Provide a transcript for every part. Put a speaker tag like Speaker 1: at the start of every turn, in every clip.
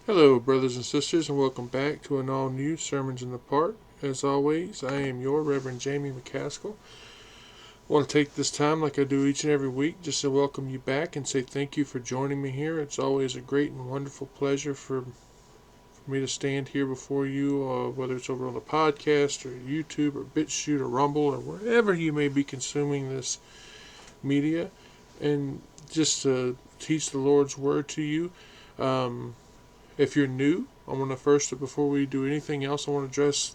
Speaker 1: Hello, brothers and sisters, and welcome back to an all-new Sermons in the Park. As always, I am your Reverend Jamie McCaskill. I want to take this time, like I do each and every week, just to welcome you back and say thank you for joining me here. It's always a great and wonderful pleasure for me to stand here before you, whether it's over on the podcast or YouTube or BitChute or Rumble or wherever you may be consuming this media, and just to teach the Lord's Word to you. If you're new, I want to first, before we do anything else, I want to address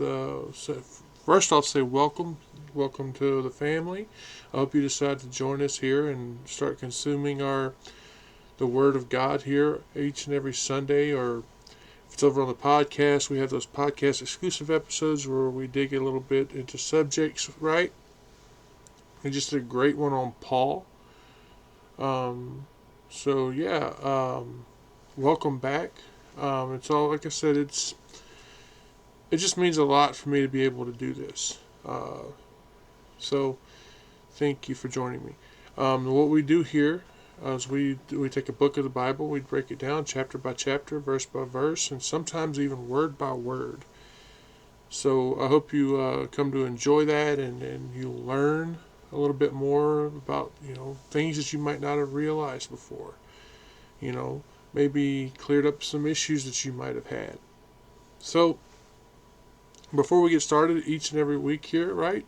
Speaker 1: first off, say welcome to the family. I hope you decide to join us here and start consuming the Word of God here each and every Sunday, or if it's over on the podcast, we have those podcast exclusive episodes where we dig a little bit into subjects, right? We just did a great one on Paul. Welcome back. It's all, like I said, it just means a lot for me to be able to do this. So thank you for joining me. What we do here is we take a book of the Bible, we break it down chapter by chapter, verse by verse, and sometimes even word by word. So I hope you come to enjoy that, and you learn a little bit more about things that you might not have realized before. Maybe cleared up some issues that you might have had. So, before we get started each and every week here, right,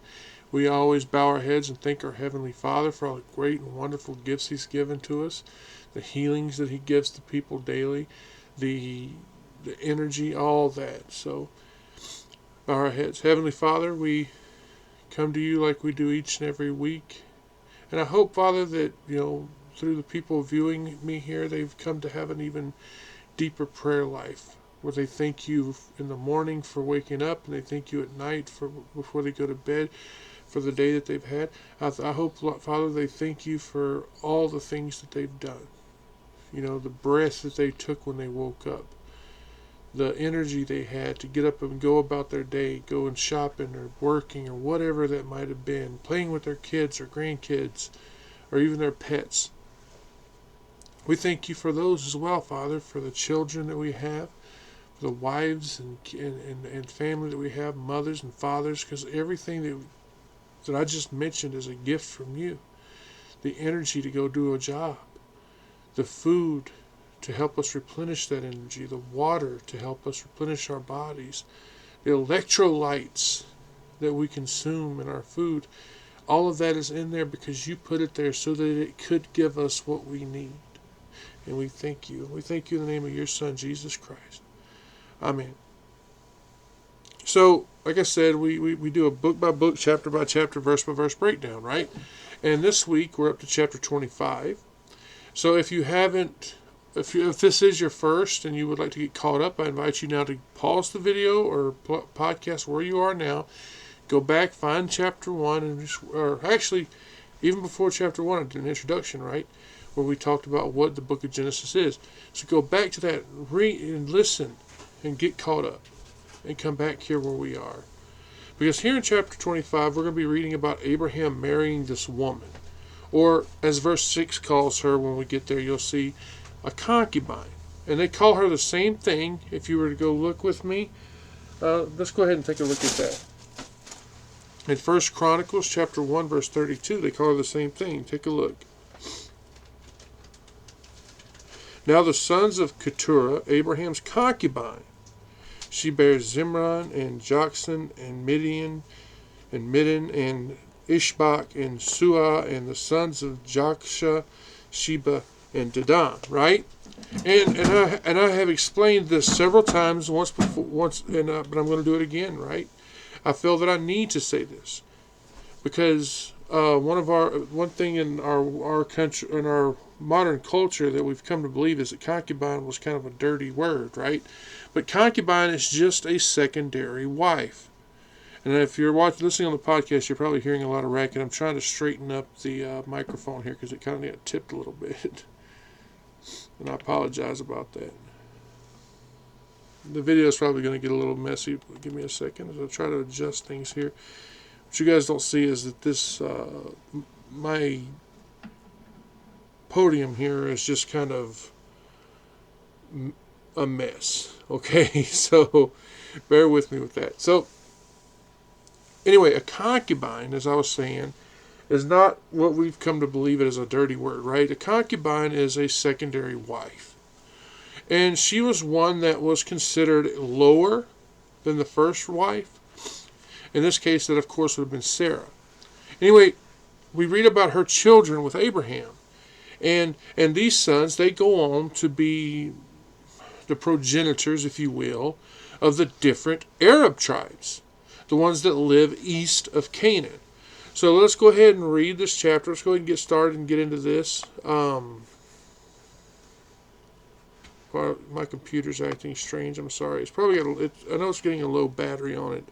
Speaker 1: we always bow our heads and thank our Heavenly Father for all the great and wonderful gifts He's given to us, the healings that He gives to people daily, the energy, all that. So, bow our heads. Heavenly Father, we come to You like we do each and every week. And I hope, Father, that, through the people viewing me here, they've come to have an even deeper prayer life, where they thank You in the morning for waking up, and they thank You at night before they go to bed for the day that they've had. I hope, Father, they thank You for all the things that they've done. The breath that they took when they woke up, the energy they had to get up and go about their day, going shopping or working or whatever that might have been, playing with their kids or grandkids or even their pets. We thank You for those as well, Father, for the children that we have, for the wives and family that we have, mothers and fathers, because everything that I just mentioned is a gift from You. The energy to go do a job, the food to help us replenish that energy, the water to help us replenish our bodies, the electrolytes that we consume in our food. All of that is in there because You put it there so that it could give us what we need. And we thank You. We thank You in the name of Your Son, Jesus Christ. Amen. So, like I said, we do a book by book, chapter by chapter, verse by verse breakdown, right? And this week we're up to chapter 25. So if this is your first and you would like to get caught up, I invite you now to pause the video or podcast where you are now. Go back, find chapter 1, or actually, even before chapter 1, I did an introduction, right? Where we talked about what the book of Genesis is. So go back to that, read and listen, and get caught up, and come back here where we are. Because here in chapter 25, we're going to be reading about Abraham marrying this woman. Or, as verse 6 calls her, when we get there, you'll see a concubine. And they call her the same thing. If you were to go look with me, let's go ahead and take a look at that. In 1 Chronicles chapter 1, verse 32, they call her the same thing. Take a look. Now the sons of Keturah, Abraham's concubine, she bears Zimran and Joksan and Midian and Midden and Ishbak and Suah, and the sons of Joksha, Sheba, and Dedan. Right? And I have explained this several times but I'm going to do it again. Right? I feel that I need to say this because one thing in our country, in our modern culture, that we've come to believe is that concubine was kind of a dirty word, right? But concubine is just a secondary wife. And if you're listening on the podcast, you're probably hearing a lot of racket. I'm trying to straighten up the microphone here because it kind of got tipped a little bit. And I apologize about that. The video is probably going to get a little messy. Give me a second as I try to adjust things here. What you guys don't see is that this, my podium here is just kind of a mess. Okay, so bear with me with that. So anyway, a concubine, as I was saying, is not what we've come to believe it as a dirty word, right? A concubine is a secondary wife. And she was one that was considered lower than the first wife. In this case, that of course would have been Sarah. Anyway, we read about her children with Abraham. And these sons, they go on to be the progenitors, if you will, of the different Arab tribes, the ones that live east of Canaan. So let's go ahead and read this chapter. Let's go ahead and get started and get into this. My computer's acting strange. I'm sorry. It's probably I know it's getting a low battery on it,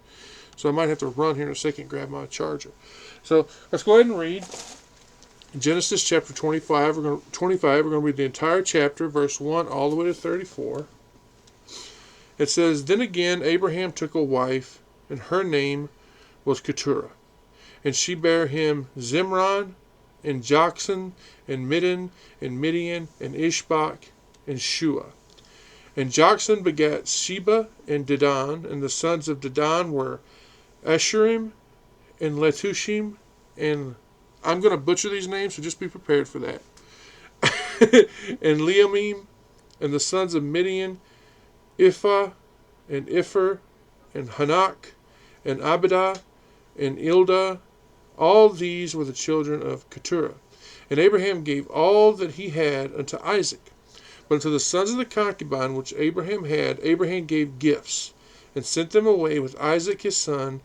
Speaker 1: so I might have to run here in a second and grab my charger. So let's go ahead and read Genesis chapter 25. We're going to read the entire chapter, verse 1 all the way to 34. It says, "Then again Abraham took a wife, and her name was Keturah. And she bare him Zimran, and Joksan, and Midian, and Midian, and Ishbak, and Shua. And Joksan begat Sheba and Dedan, and the sons of Dedan were Asherim, and Letushim, and..." I'm going to butcher these names, so just be prepared for that. "And Leomim, and the sons of Midian, Iphah, and Ipher, and Hanak, and Abidah, and Ildah. All these were the children of Keturah. And Abraham gave all that he had unto Isaac. But unto the sons of the concubine which Abraham had, Abraham gave gifts, and sent them away with Isaac his son,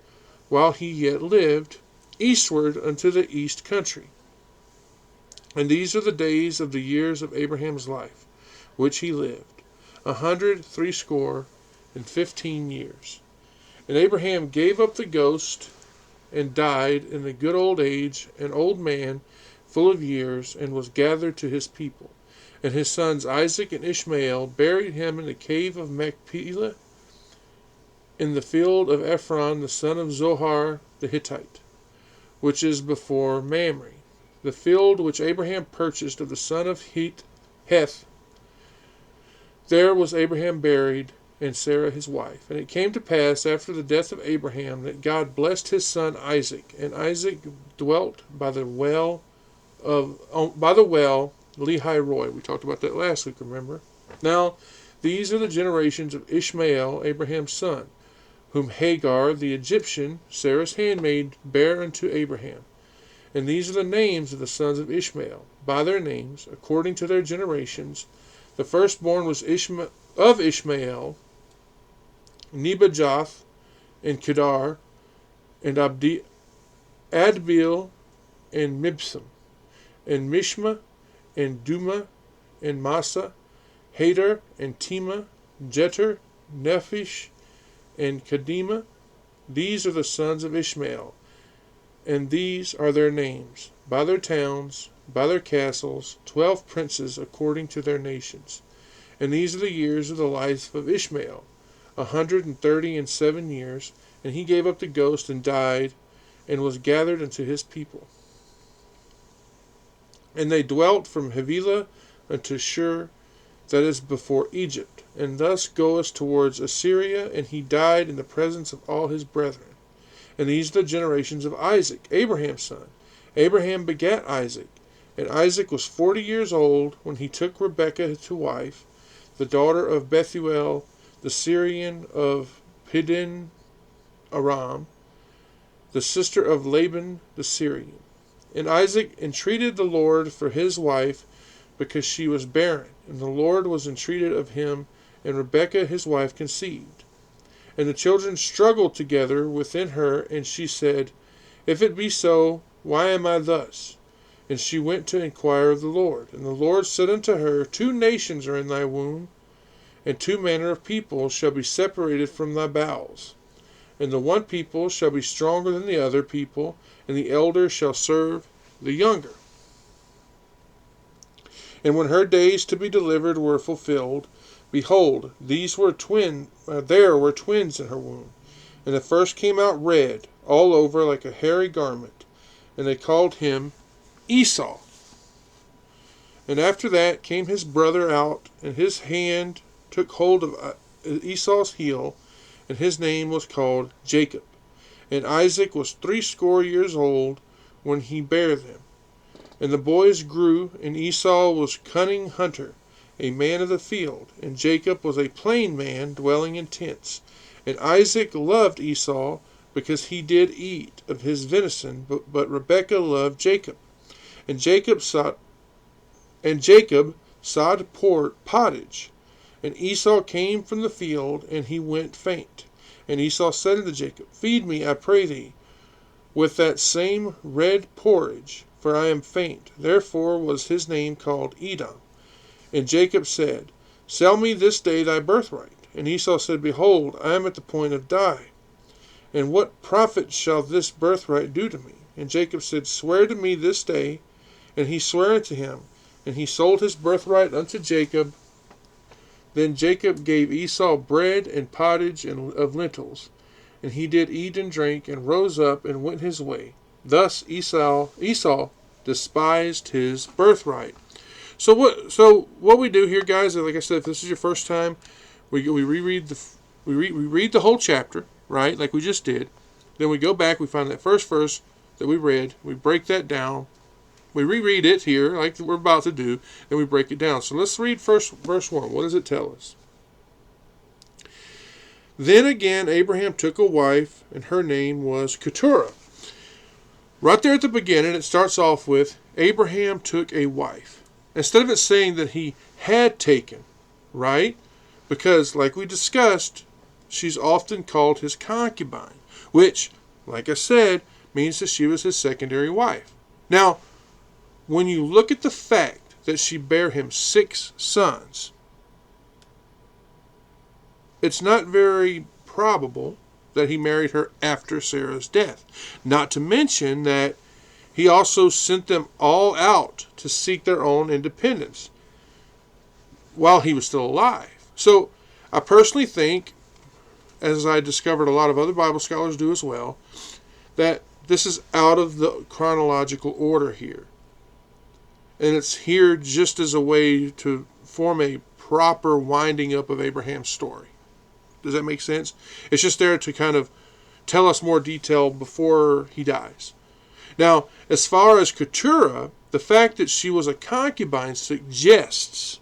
Speaker 1: while he yet lived, eastward unto the east country. And these are the days of the years of Abraham's life, which he lived, 160 years. And Abraham gave up the ghost, and died in the good old age, an old man, full of years, and was gathered to his people. And his sons Isaac and Ishmael buried him in the cave of Machpelah, in the field of Ephron the son of Zohar the Hittite, which is before Mamre, the field which Abraham purchased of the son of Heth. There was Abraham buried, and Sarah his wife. And it came to pass after the death of Abraham that God blessed his son Isaac, and Isaac dwelt by the well Lehi-roi. We talked about that last week, remember? Now, these are the generations of Ishmael, Abraham's son, whom Hagar the Egyptian, Sarah's handmaid, bare unto Abraham. And these are the names of the sons of Ishmael, by their names, according to their generations. The firstborn was of Ishmael, Nebajoth, and Kedar, and Adbeel, and Mibsam, and Mishma, and Duma, and Massa, Hadar, and Tema, Jeter, Nephish, and Kadima. These are the sons of Ishmael, and these are their names, by their towns, by their castles, 12 princes according to their nations. And these are the years of the life of Ishmael, 137 years, and he gave up the ghost and died, and was gathered unto his people. And they dwelt from Havilah unto Shur, that is before Egypt, and thus goeth towards Assyria, and he died in the presence of all his brethren. And these are the generations of Isaac, Abraham's son. Abraham begat Isaac, and Isaac was 40 years old when he took Rebekah to wife, the daughter of Bethuel, the Syrian of Pidon Aram, the sister of Laban the Syrian. And Isaac entreated the Lord for his wife, because she was barren. And the Lord was entreated of him, and Rebekah his wife conceived. And the children struggled together within her, and she said, If it be so, why am I thus? And she went to inquire of the Lord. And the Lord said unto her, 2 nations are in thy womb, and 2 manner of people shall be separated from thy bowels. And the one people shall be stronger than the other people, and the elder shall serve the younger. And when her days to be delivered were fulfilled, behold, there were twins in her womb. And the first came out red, all over like a hairy garment, and they called him Esau. And after that came his brother out, and his hand took hold of Esau's heel, and his name was called Jacob. And Isaac was 80 old when he bare them. And the boys grew, and Esau was cunning hunter, a man of the field, and Jacob was a plain man dwelling in tents. And Isaac loved Esau, because he did eat of his venison, but Rebekah loved Jacob. And Jacob sought pottage. And Esau came from the field, and he went faint. And Esau said unto Jacob, Feed me, I pray thee, with that same red porridge, for I am faint. Therefore was his name called Edom. And Jacob said, Sell me this day thy birthright. And Esau said, Behold, I am at the point of die. And what profit shall this birthright do to me? And Jacob said, Swear to me this day. And he sware unto him. And he sold his birthright unto Jacob. Then Jacob gave Esau bread and pottage of lentils. And he did eat and drink, and rose up, and went his way. Thus Esau despised his birthright. So what we do here, guys, like I said, if this is your first time, we reread we read the whole chapter, right, like we just did. Then we go back, we find that first verse that we read, we break that down, we reread it here, like we're about to do, and we break it down. So let's read first verse 1. What does it tell us? Then again Abraham took a wife, and her name was Keturah. Right there at the beginning, it starts off with, Abraham took a wife. Instead of it saying that he had taken, right? Because, like we discussed, she's often called his concubine, which, like I said, means that she was his secondary wife. Now, when you look at the fact that she bare him 6 sons, it's not very probable that he married her after Sarah's death. Not to mention that he also sent them all out to seek their own independence while he was still alive. So I personally think, as I discovered a lot of other Bible scholars do as well, that this is out of the chronological order here. And it's here just as a way to form a proper winding up of Abraham's story. Does that make sense? It's just there to kind of tell us more detail before he dies. Now, as far as Keturah, the fact that she was a concubine suggests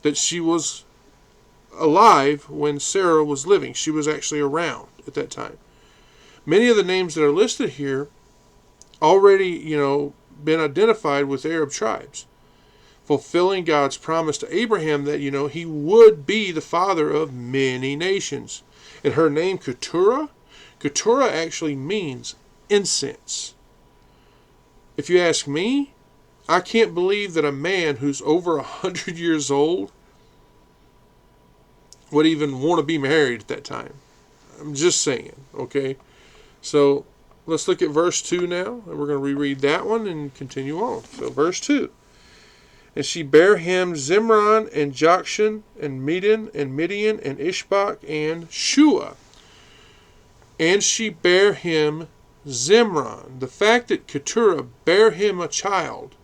Speaker 1: that she was alive when Sarah was living. She was actually around at that time. Many of the names that are listed here already, been identified with Arab tribes, fulfilling God's promise to Abraham that, he would be the father of many nations. And her name, Keturah actually means incense. If you ask me, I can't believe that a man who's over 100 years old would even want to be married at that time. I'm just saying, okay? So let's look at verse 2 now, and we're going to reread that one and continue on. So verse 2. And she bare him Zimran and Jokshan and Medan and Midian and Ishbak and Shua. And she bare him Zimran. The fact that Keturah bare him a child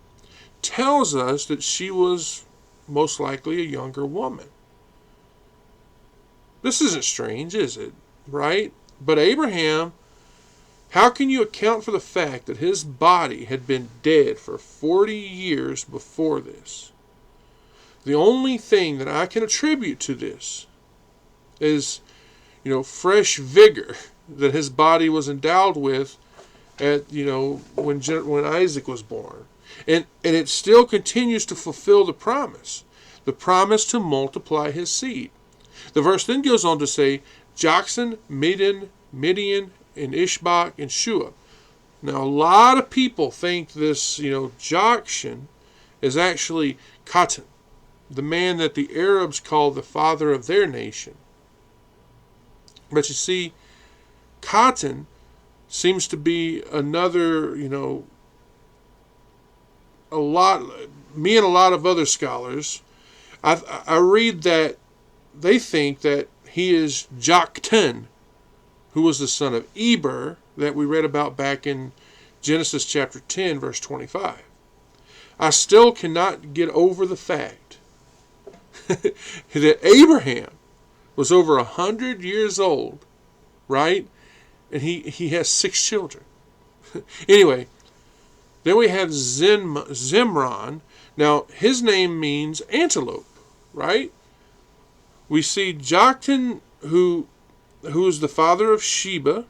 Speaker 1: tells us that she was most likely a younger woman. This isn't strange, is it? Right? But Abraham, how can you account for the fact that his body had been dead for 40 years before this? The only thing that I can attribute to this is, fresh vigor that his body was endowed with at, when Isaac was born. And it still continues to fulfill the promise to multiply his seed. The verse then goes on to say, Jokshan, Midian, and Ishbak, and Shua. Now, a lot of people think this, Jokshan is actually Chron, the man that the Arabs call the father of their nation. But you see, Chron seems to be another, me and a lot of other scholars, I read that they think that he is Joktan, who was the son of Eber, that we read about back in Genesis chapter 10, verse 25. I still cannot get over the fact that Abraham was over 100 years old, right? And he has 6 children. Anyway, then we have Zimron. Now, his name means antelope, right? We see Joktan, who is the father of Sheba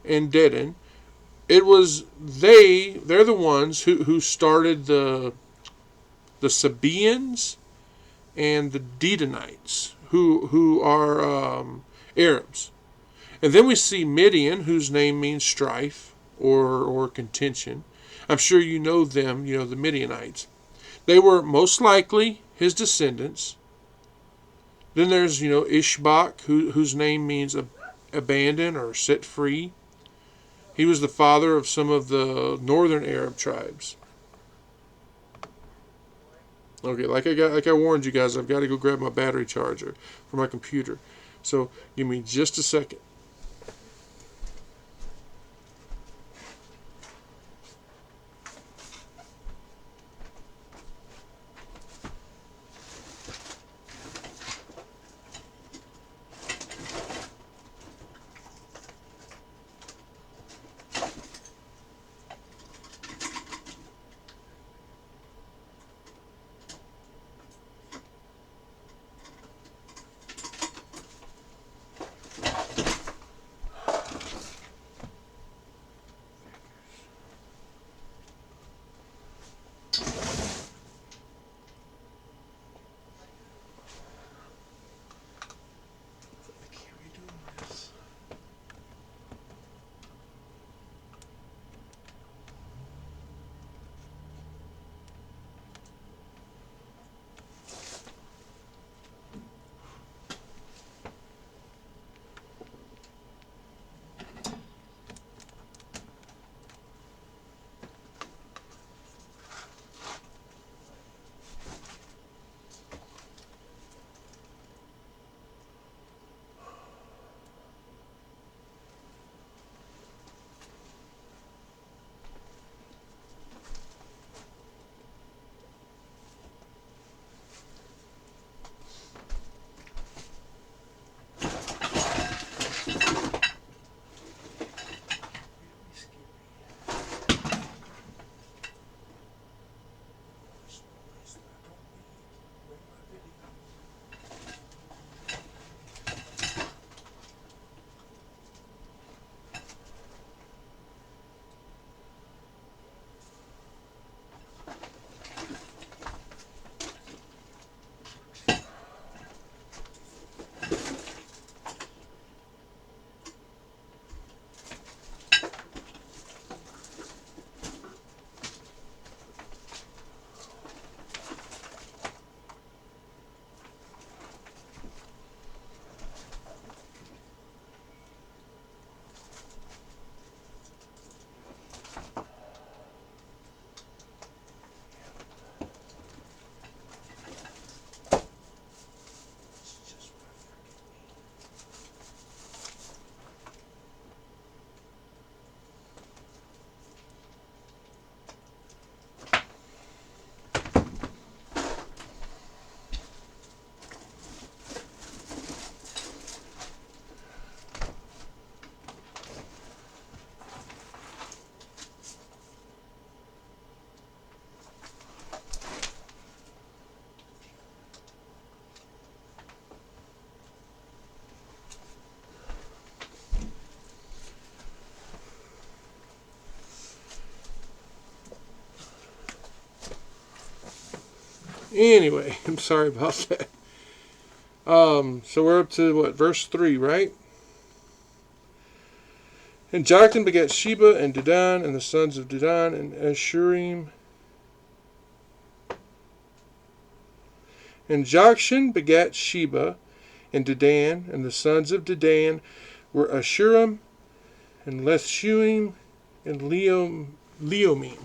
Speaker 1: and Dedan. It was they're the ones who started the Sabaeans and the Dedanites, who are Arabs. And then we see Midian, whose name means strife or contention. I'm sure you know them, the Midianites. They were most likely his descendants. Then there's, Ishbak, whose name means abandon or set free. He was the father of some of the northern Arab tribes. Okay, like I warned you guys, I've got to go grab my battery charger for my computer. So give me just a second. Anyway, I'm sorry about that. So we're up to what, verse 3, right? And Joktan begat Sheba and Dedan, and the sons of Dedan, and Ashurim. And Jokshan begat Sheba and Dedan, and the sons of Dedan were Ashurim, and Lethshuim, and Leomim.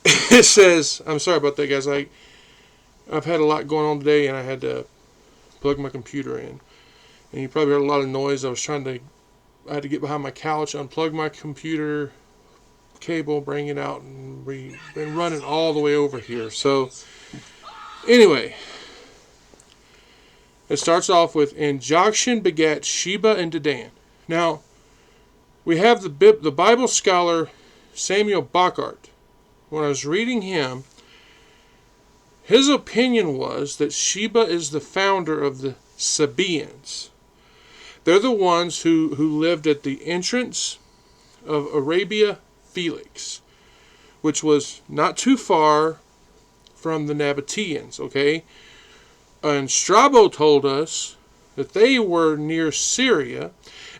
Speaker 1: It says, I'm sorry about that, guys. I've had a lot going on today, and I had to plug my computer in. And you probably heard a lot of noise. I had to get behind my couch, unplug my computer cable, bring it out, and run it all the way over here. So Anyway, it starts off with, and Jokshan begat Sheba and Dedan. Now, we have the Bible scholar Samuel Bachart. When I was reading him, his opinion was that Sheba is the founder of the Sabaeans. They're the ones who lived at the entrance of Arabia Felix, which was not too far from the Nabateans, okay? And Strabo told us that they were near Syria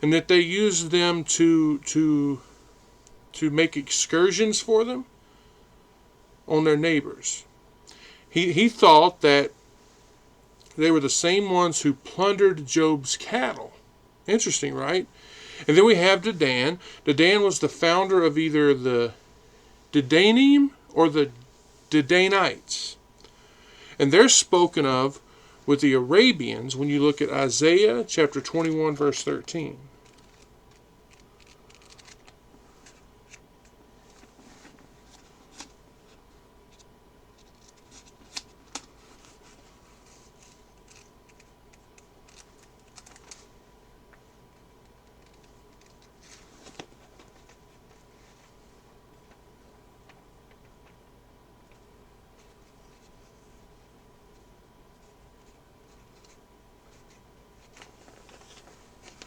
Speaker 1: and that they used them to make excursions for them on their neighbors. He thought that they were the same ones who plundered Job's cattle. Interesting, right? And then we have Dedan. Dedan was the founder of either the Dedanim or the Dedanites. And they're spoken of with the Arabians when you look at Isaiah chapter 21, verse 13.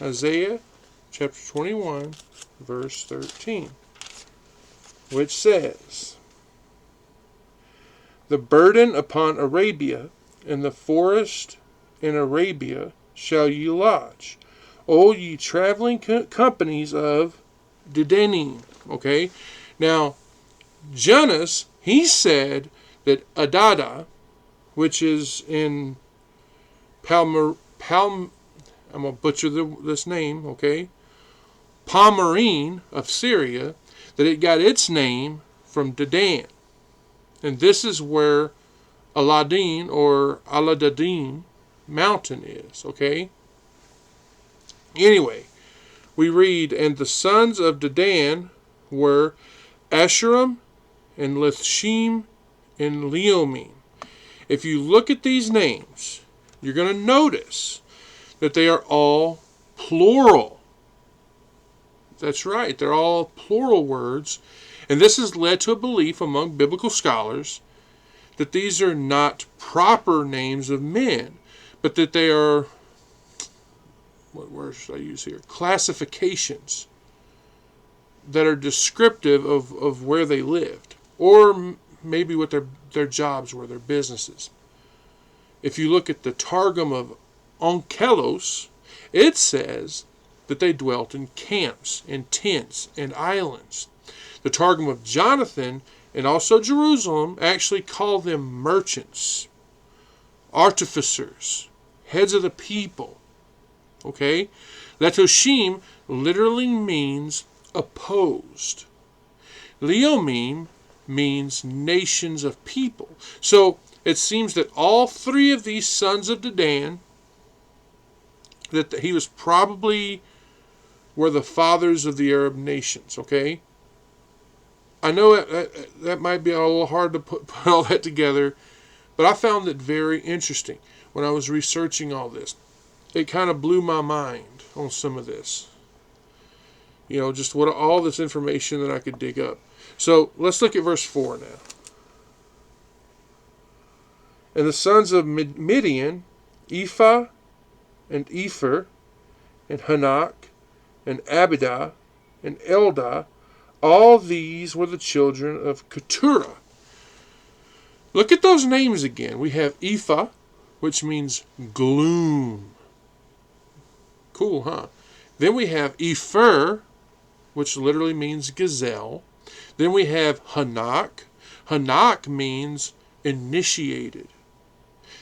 Speaker 1: Isaiah chapter 21, verse 13, which says, "The burden upon Arabia, and the forest in Arabia shall ye lodge, O ye traveling companies of Dedanim." Okay? Now, Jonas, he said that Adada, which is in I'm going to butcher this name, okay? Palmyrene of Syria, that it got its name from Dedan. And this is where Aladin or Aladadin mountain is, okay? Anyway, we read, and the sons of Dedan were Asherim and Lithshim and Leomim. If you look at these names, you're going to notice that they are all plural. That's right, they're all plural words. And this has led to a belief among biblical scholars that these are not proper names of men, but that they are, what word should I use here? Classifications that are descriptive of where they lived, or maybe what their jobs were, their businesses. If you look at the Targum of Onkelos, it says that they dwelt in camps, in tents, and islands. The Targum of Jonathan and also Jerusalem actually call them merchants, artificers, heads of the people. Okay? Letoshim literally means opposed. Leomim means nations of people. So it seems that all three of these sons of Dedan, that he was probably were the fathers of the Arab nations, okay? I know that might be a little hard to put all that together, but I found it very interesting when I was researching all this. It kind of blew my mind on some of this. You know, just what all this information that I could dig up. So let's look at verse 4 now. And the sons of Midian, Ephah, and Epher, and Hanak, and Abidah, and Eldah, all these were the children of Keturah. Look at those names again. We have Ephah, which means gloom. Cool, huh? Then we have Epher, which literally means gazelle. Then we have Hanak. Hanak means initiated.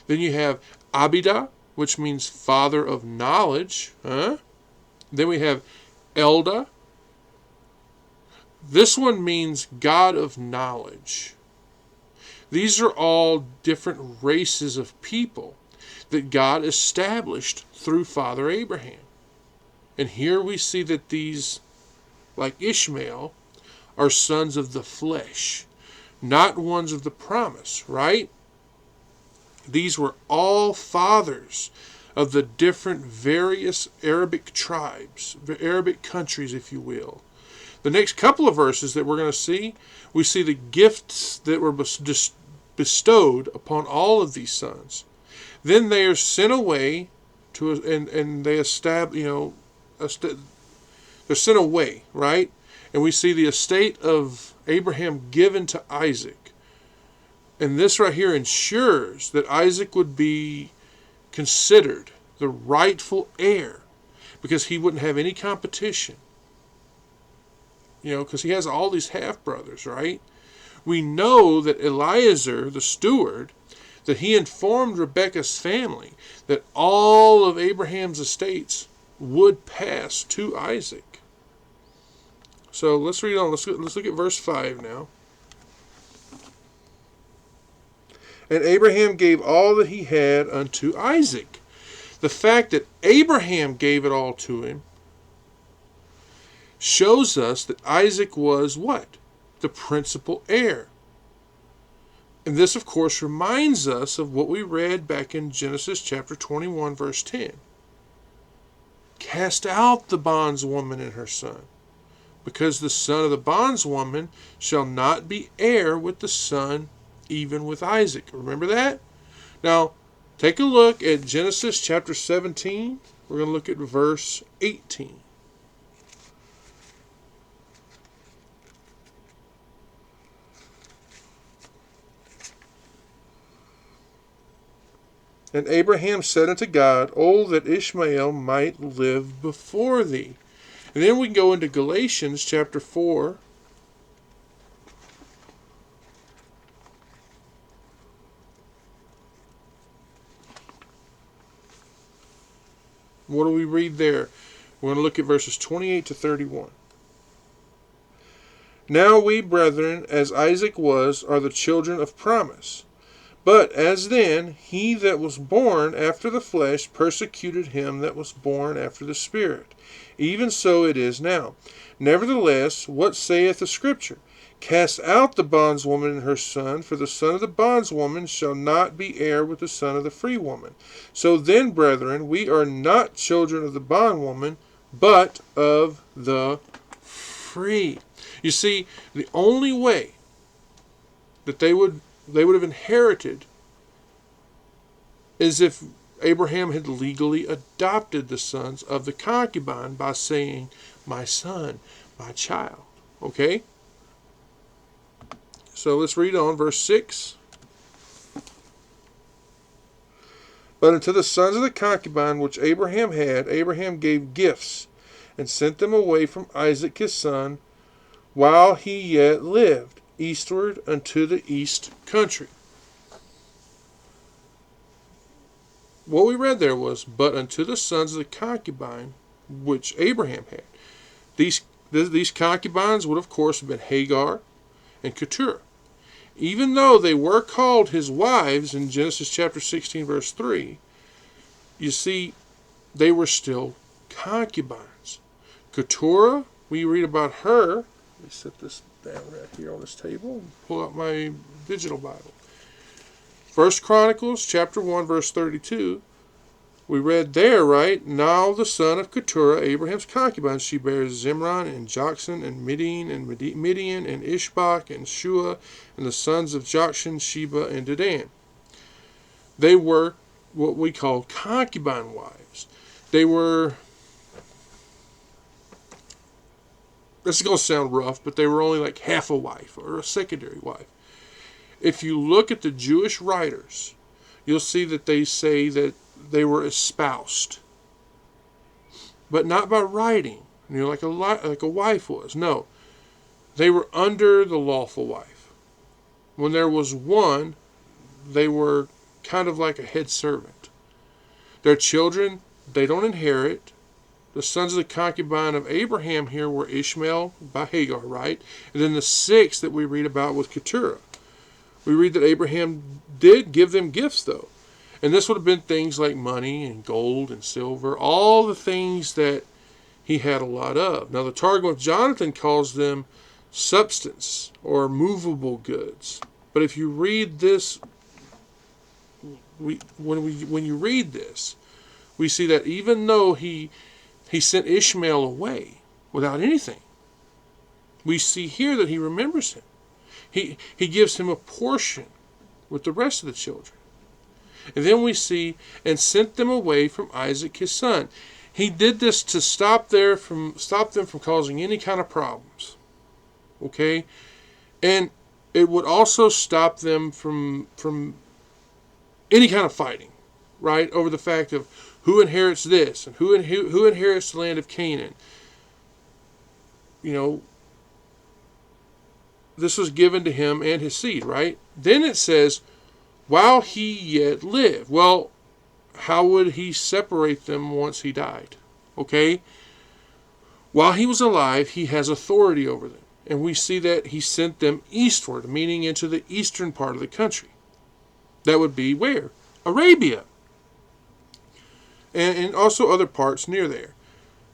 Speaker 1: Then you have Abidah, which means father of knowledge. Huh? Then we have Eldah. This one means God of knowledge. These are all different races of people that God established through Father Abraham. And here we see that these, like Ishmael, are sons of the flesh, not ones of the promise, right? These were all fathers of the different various Arabic tribes, Arabic countries, if you will. The next couple of verses that we're going to see, we see the gifts that were bestowed upon all of these sons. Then they are sent away and they establish, they're sent away, right? And we see the estate of Abraham given to Isaac. And this right here ensures that Isaac would be considered the rightful heir because he wouldn't have any competition. Because he has all these half-brothers, right? We know that Eliezer, the steward, that he informed Rebekah's family that all of Abraham's estates would pass to Isaac. So let's read on. Let's look at verse 5 now. And Abraham gave all that he had unto Isaac. The fact that Abraham gave it all to him shows us that Isaac was what? The principal heir. And this, of course, reminds us of what we read back in Genesis chapter 21, verse 10. Cast out the bondswoman and her son, because the son of the bondswoman shall not be heir with the son, even with Isaac. Remember that? Now, take a look at Genesis chapter 17. We're going to look at verse 18. And Abraham said unto God, "Oh, that Ishmael might live before thee." And then we can go into Galatians chapter 4. What do we read there? We're going to look at verses 28 to 31. Now we, brethren, as Isaac was, are the children of promise. But as then, he that was born after the flesh persecuted him that was born after the Spirit. Even so it is now. Nevertheless, what saith the Scripture? Cast out the bondswoman and her son, for the son of the bondswoman shall not be heir with the son of the free woman. So then, brethren, we are not children of the bondwoman, but of the free. You see, the only way that they would have inherited is if Abraham had legally adopted the sons of the concubine by saying, "My son, my child." Okay? So let's read on, verse 6. But unto the sons of the concubine which Abraham had, Abraham gave gifts, and sent them away from Isaac his son, while he yet lived, eastward unto the east country. What we read there was, but unto the sons of the concubine which Abraham had. These concubines would, of course, have been Hagar and Keturah. Even though they were called his wives in Genesis chapter 16, verse 3, you see, they were still concubines. Keturah, we read about her. Let me set this down right here on this table and pull out my digital Bible. 1 Chronicles chapter 1, verse 32. We read there, right? Now the son of Keturah, Abraham's concubine, she bears Zimran and Jokshan and Midian and Ishbak and Shua and the sons of Jokshan, Sheba and Dedan. They were what we call concubine wives. They were, this is going to sound rough, but they were only like half a wife or a secondary wife. If you look at the Jewish writers, you'll see that they say that they were espoused, but not by writing, like a wife was. No, they were under the lawful wife. When there was one, they were kind of like a head servant. Their children, they don't inherit. The sons of the concubine of Abraham here were Ishmael by Hagar, right? And then the six that we read about was Keturah. We read that Abraham did give them gifts, though. And this would have been things like money and gold and silver, all the things that he had a lot of. Now, the Targum of Jonathan calls them substance or movable goods. But if you read this when you read this, we see that even though he sent Ishmael away without anything, we see here that he remembers him. He gives him a portion with the rest of the children. And then we see, and sent them away from Isaac his son. He did this to stop them from causing any kind of problems. Okay? And it would also stop them from any kind of fighting, right? Over the fact of who inherits this and who inherits the land of Canaan. You know, this was given to him and his seed, right? Then it says, while he yet lived. Well, how would he separate them once he died? Okay? While he was alive, he has authority over them. And we see that he sent them eastward, meaning into the eastern part of the country. That would be where? Arabia. And also other parts near there.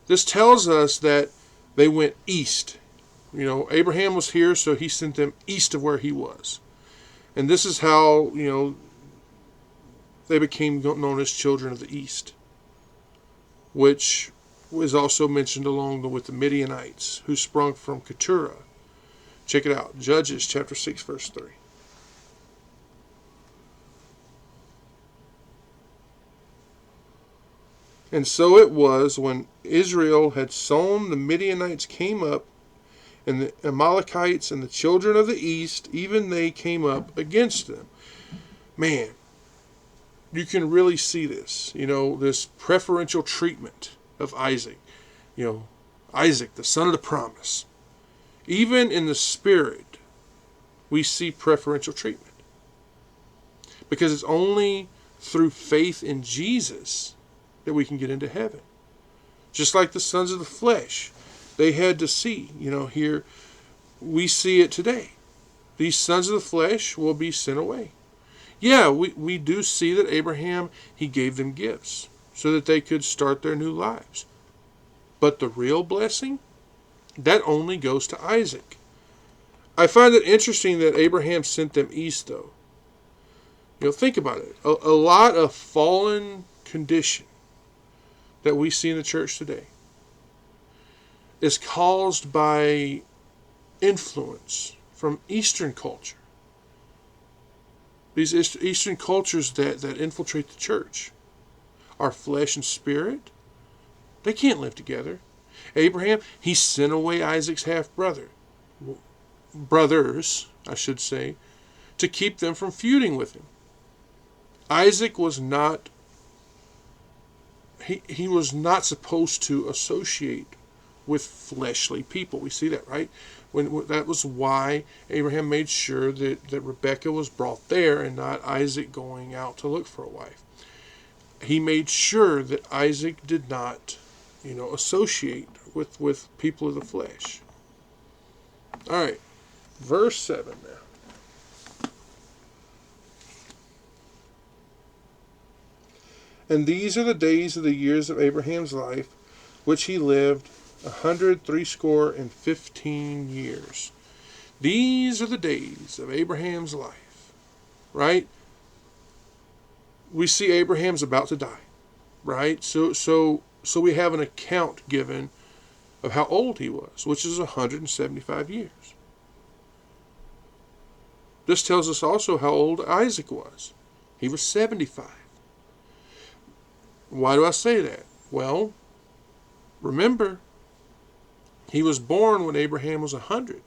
Speaker 1: This tells us that they went east. You know, Abraham was here, so he sent them east of where he was. And this is how, you know, they became known as children of the East, which was also mentioned along with the Midianites, who sprung from Keturah. Check it out, Judges chapter 6, verse 3. And so it was when Israel had sown, the Midianites came up, and the Amalekites and the children of the east, even they came up against them. Man, you can really see this, you know, this preferential treatment of Isaac. You know, Isaac, the son of the promise. Even in the spirit, we see preferential treatment. Because it's only through faith in Jesus that we can get into heaven. Just like the sons of the flesh. They had to see, you know, here we see it today. These sons of the flesh will be sent away. Yeah, we do see that Abraham, he gave them gifts so that they could start their new lives. But the real blessing, that only goes to Isaac. I find it interesting that Abraham sent them east, though. You know, think about it. A lot of fallen condition that we see in the church today is caused by influence from Eastern culture. These Eastern cultures that infiltrate the church. Our flesh and spirit, they can't live together. Abraham, he sent away Isaac's brothers, I should say, to keep them from feuding with him. Isaac was not, he was not supposed to associate with fleshly people. We see that, right? That was why Abraham made sure that Rebekah was brought there and not Isaac going out to look for a wife. He made sure that Isaac did not, you know, associate with people of the flesh. All right, verse 7 now. And these are the days of the years of Abraham's life, which he lived 160 years. These are the days of Abraham's life, right? We see Abraham's about to die, right? So we have an account given of how old he was, which is 175 years. This tells us also how old Isaac was. He was 75. Why do I say that? Well, remember, he was born when Abraham was 100.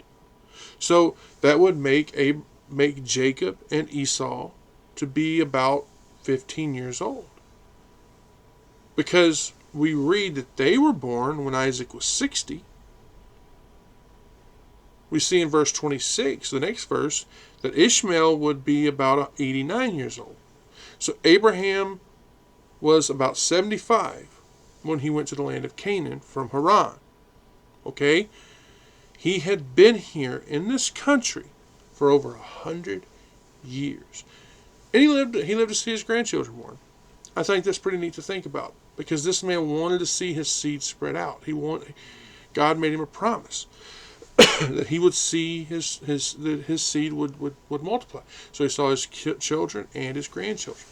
Speaker 1: So that would make Jacob and Esau to be about 15 years old. Because we read that they were born when Isaac was 60. We see in verse 26, the next verse, that Ishmael would be about 89 years old. So Abraham was about 75 when he went to the land of Canaan from Haran. Okay? He had been here in this country for over 100 years. And he lived to see his grandchildren born. I think that's pretty neat to think about, because this man wanted to see his seed spread out. God made him a promise that he would see his seed would multiply. So he saw his children and his grandchildren.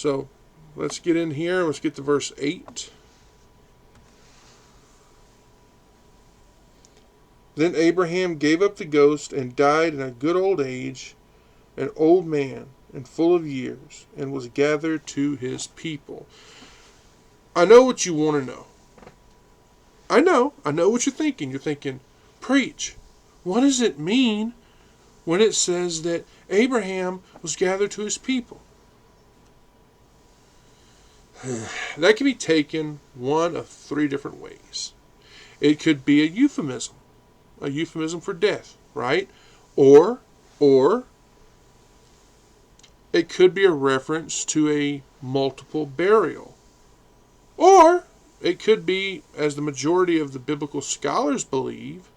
Speaker 1: So let's get in here. Let's get to verse 8. Then Abraham gave up the ghost and died in a good old age, an old man and full of years, and was gathered to his people. I know what you want to know. I know what you're thinking. You're thinking, preach. What does it mean when it says that Abraham was gathered to his people? That can be taken one of three different ways. It could be a euphemism for death, right? Or it could be a reference to a multiple burial. Or it could be, as the majority of the biblical scholars believe,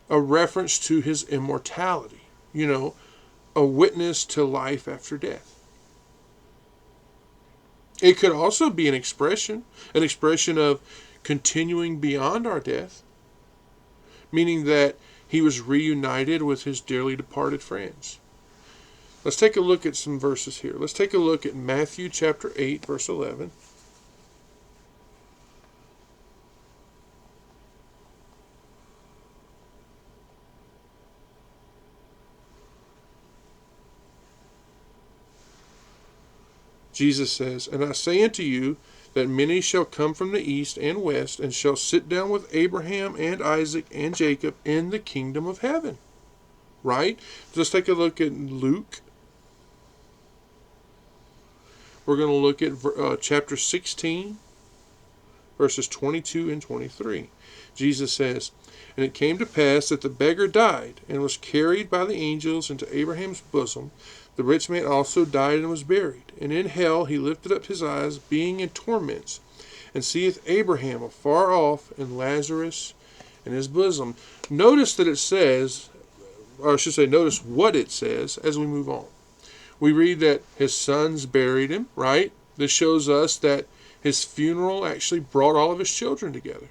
Speaker 1: a reference to his immortality. A witness to life after death. It could also be an expression of continuing beyond our death, meaning that he was reunited with his dearly departed friends. Let's take a look at some verses here. Let's take a look at Matthew chapter 8, verse 11. Jesus says, "And I say unto you, that many shall come from the east and west, and shall sit down with Abraham and Isaac and Jacob in the kingdom of heaven." Right? So let's take a look at Luke. We're going to look at chapter 16, verses 22 and 23. Jesus says, "And it came to pass that the beggar died, and was carried by the angels into Abraham's bosom. The rich man also died and was buried. And in hell he lifted up his eyes, being in torments, and seeth Abraham afar off, and Lazarus in his bosom." Notice that it says, or I should say, notice what it says as we move on. We read that his sons buried him, right? This shows us that his funeral actually brought all of his children together.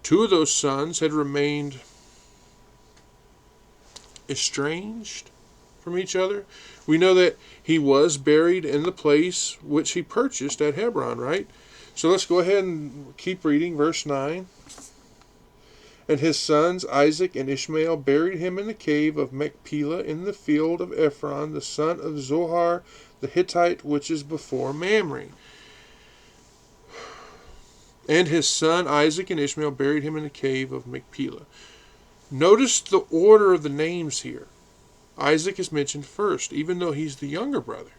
Speaker 1: Two of those sons had remained estranged from each other. We know that he was buried in the place which he purchased at Hebron, right? So let's go ahead and keep reading verse 9. "And his sons Isaac and Ishmael buried him in the cave of Machpelah in the field of Ephron, the son of Zohar the Hittite, which is before Mamre." And his son Isaac and Ishmael buried him in the cave of Machpelah. Notice the order of the names here. Isaac is mentioned first, even though he's the younger brother.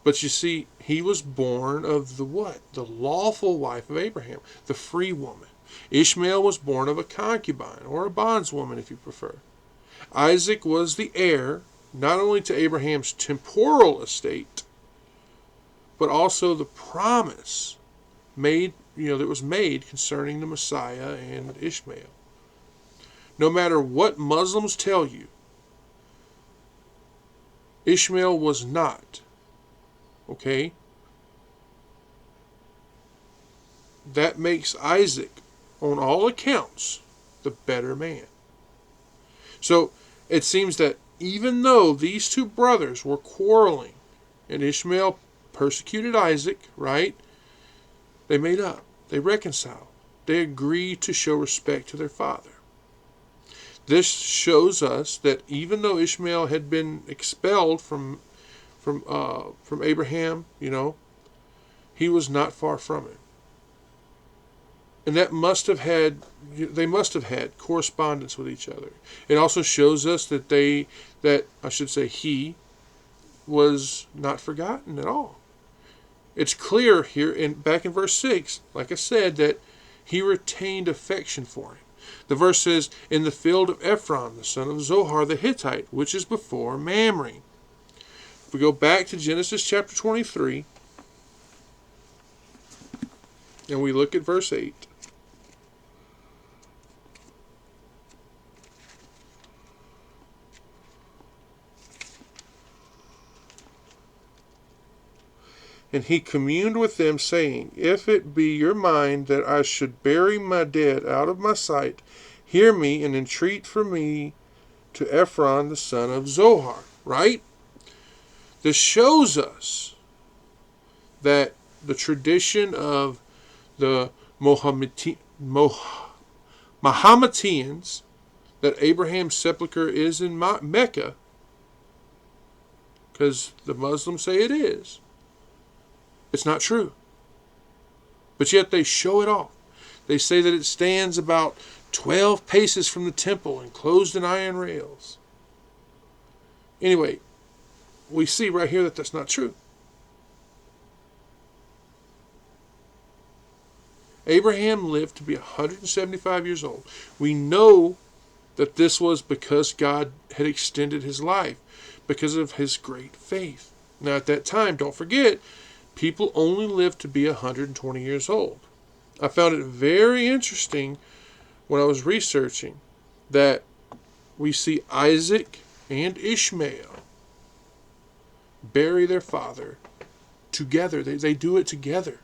Speaker 1: But you see, he was born of the what? The lawful wife of Abraham, the free woman. Ishmael was born of a concubine, or a bondswoman if you prefer. Isaac was the heir, not only to Abraham's temporal estate, but also the promise that was made concerning the Messiah and Ishmael. No matter what Muslims tell you, Ishmael was not. Okay? That makes Isaac, on all accounts, the better man. So it seems that even though these two brothers were quarreling, and Ishmael persecuted Isaac, right? They made up. They reconciled. They agreed to show respect to their father. This shows us that even though Ishmael had been expelled from Abraham, he was not far from him. And they must have had correspondence with each other. It also shows us that he was not forgotten at all. It's clear here back in verse 6, like I said, that he retained affection for him. The verse says, "In the field of Ephron, the son of Zohar the Hittite, which is before Mamre." If we go back to Genesis chapter 23, and we look at verse 8. "And he communed with them, saying, If it be your mind that I should bury my dead out of my sight, hear me and entreat for me to Ephron the son of Zohar." Right? This shows us that the tradition of the Mohammedans, that Abraham's sepulcher is in Mecca, because the Muslims say it is. It's not true. But yet they show it off. They say that it stands about 12 paces from the temple, enclosed in iron rails. Anyway, we see right here that that's not true. Abraham lived to be 175 years old. We know that this was because God had extended his life, because of his great faith. Now at that time, don't forget, people only lived to be 120 years old. I found it very interesting when I was researching that we see Isaac and Ishmael bury their father together. They do it together.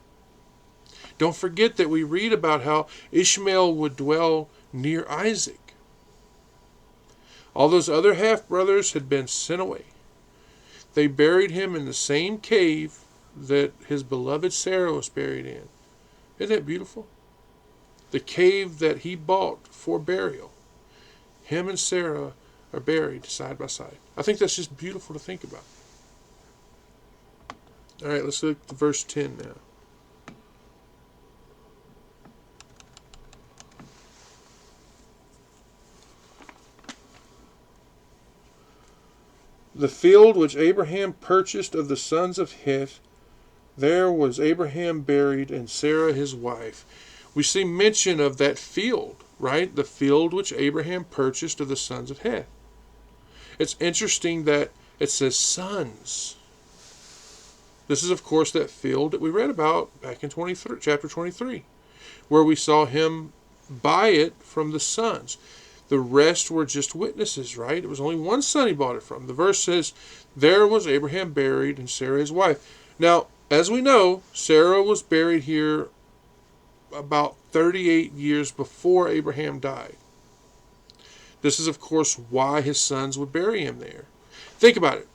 Speaker 1: Don't forget that we read about how Ishmael would dwell near Isaac. All those other half-brothers had been sent away. They buried him in the same cave that his beloved Sarah was buried in. Isn't that beautiful? The cave that he bought for burial. Him and Sarah are buried side by side. I think that's just beautiful to think about. All right, let's look at verse 10 now. The field which Abraham purchased of the sons of Heth, there was Abraham buried, and Sarah his wife. We see mention of that field, right? The field which Abraham purchased of the sons of Heth. It's interesting that it says sons. This is, of course, that field that we read about back in chapter 23, where we saw him buy it from the sons. The rest were just witnesses, right? It was only one son he bought it from. The verse says, there was Abraham buried, and Sarah his wife. Now, as we know, Sarah was buried here about 38 years before Abraham died. This is, of course, why his sons would bury him there. Think about it.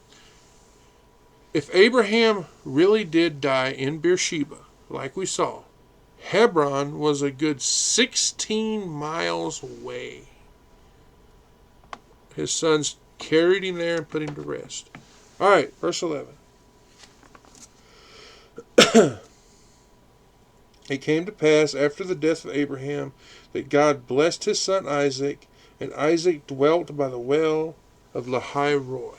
Speaker 1: If Abraham really did die in Beersheba, like we saw, Hebron was a good 16 miles away. His sons carried him there and put him to rest. All right, verse 11. It came to pass after the death of Abraham that God blessed his son Isaac, and Isaac dwelt by the well of Lahai-roi.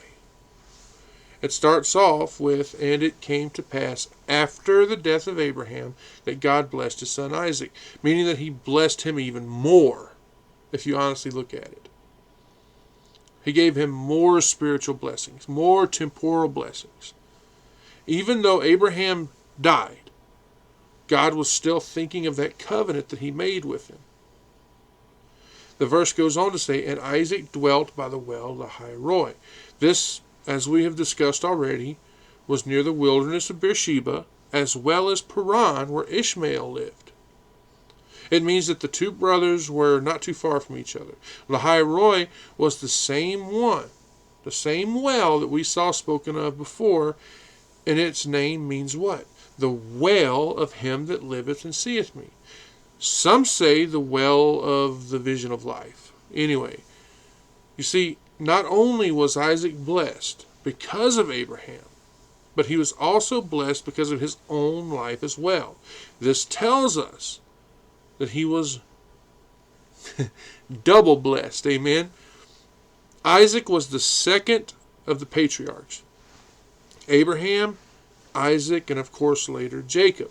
Speaker 1: It starts off with, and it came to pass after the death of Abraham that God blessed his son Isaac, meaning that he blessed him even more, if you honestly look at it. He gave him more spiritual blessings, more temporal blessings. Even though Abraham died, God was still thinking of that covenant that he made with him. The verse goes on to say, and Isaac dwelt by the well Lahai-roi. This, as we have discussed already, was near the wilderness of Beersheba, as well as Paran, where Ishmael lived. It means that the two brothers were not too far from each other. Lahai-roi was the same one, the same well that we saw spoken of before, and its name means what? The well of him that liveth and seeth me. Some say the well of the vision of life. Anyway, you see, not only was Isaac blessed because of Abraham, but he was also blessed because of his own life as well. This tells us that he was double blessed. Amen. Isaac was the second of the patriarchs. Abraham, Isaac, and of course later Jacob.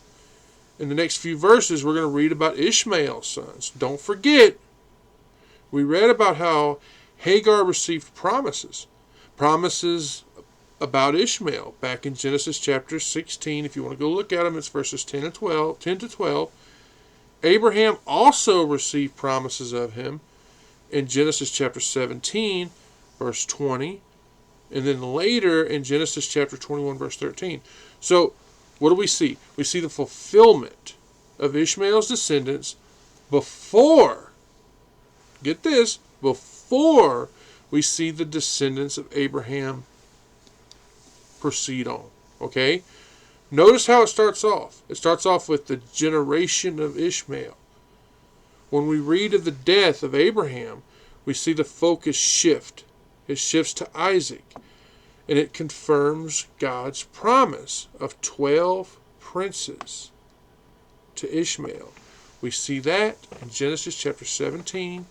Speaker 1: In the next few verses, we're going to read about Ishmael's sons. Don't forget, we read about how Hagar received promises about Ishmael back in Genesis chapter 16. If you want to go look at them, it's verses 10 to 12. Abraham also received promises of him in Genesis chapter 17, verse 20, and then later in Genesis chapter 21, verse 13. So, what do we see? We see the fulfillment of Ishmael's descendants before, get this, before we see the descendants of Abraham proceed on. Okay? Notice how it starts off. It starts off with the generation of Ishmael. When we read of the death of Abraham, we see the focus shift. It shifts to Isaac. And it confirms God's promise of 12 princes to Ishmael. We see that in Genesis chapter 17,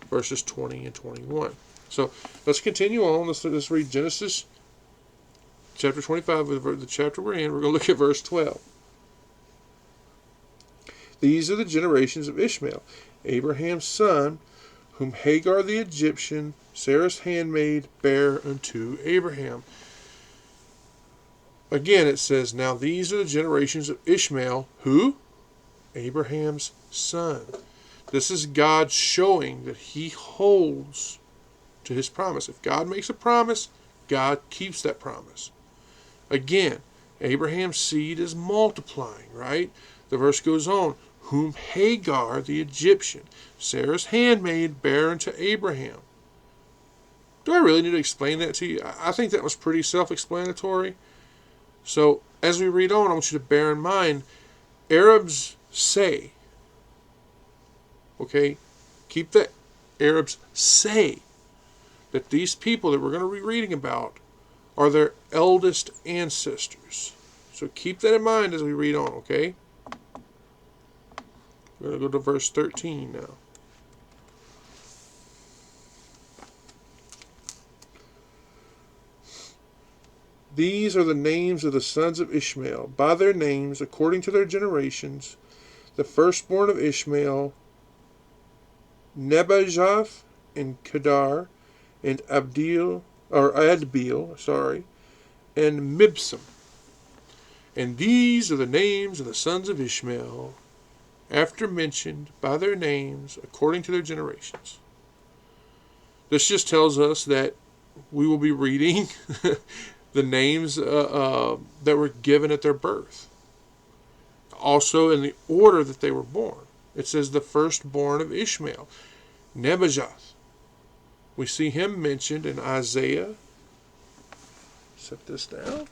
Speaker 1: verses 20 and 21. So let's continue on. Let's read Genesis chapter 25, the chapter we're in. We're going to look at verse 12. These are the generations of Ishmael, Abraham's son, whom Hagar the Egyptian, Sarah's handmaid, bare unto Abraham. Again, it says, now these are the generations of Ishmael, who? Abraham's son. This is God showing that he holds to his promise. If God makes a promise, God keeps that promise. Again, Abraham's seed is multiplying, right? The verse goes on, whom Hagar the Egyptian, Sarah's handmaid, bare unto Abraham. Do I really need to explain that to you? I think that was pretty self-explanatory. So, as we read on, I want you to bear in mind, Arabs say, okay, keep that, Arabs say that these people that we're going to be reading about are their eldest ancestors. So keep that in mind as we read on, okay? We're going to go to verse 13 now. These are the names of the sons of Ishmael, by their names, according to their generations. The firstborn of Ishmael, Nebajoth, and Kedar, and Adbeel, and Mibsam. And these are the names of the sons of Ishmael, after mentioned by their names, according to their generations. This just tells us that we will be reading the names that were given at their birth. Also in the order that they were born. It says the firstborn of Ishmael, Nebajoth. We see him mentioned in Isaiah. Set this down.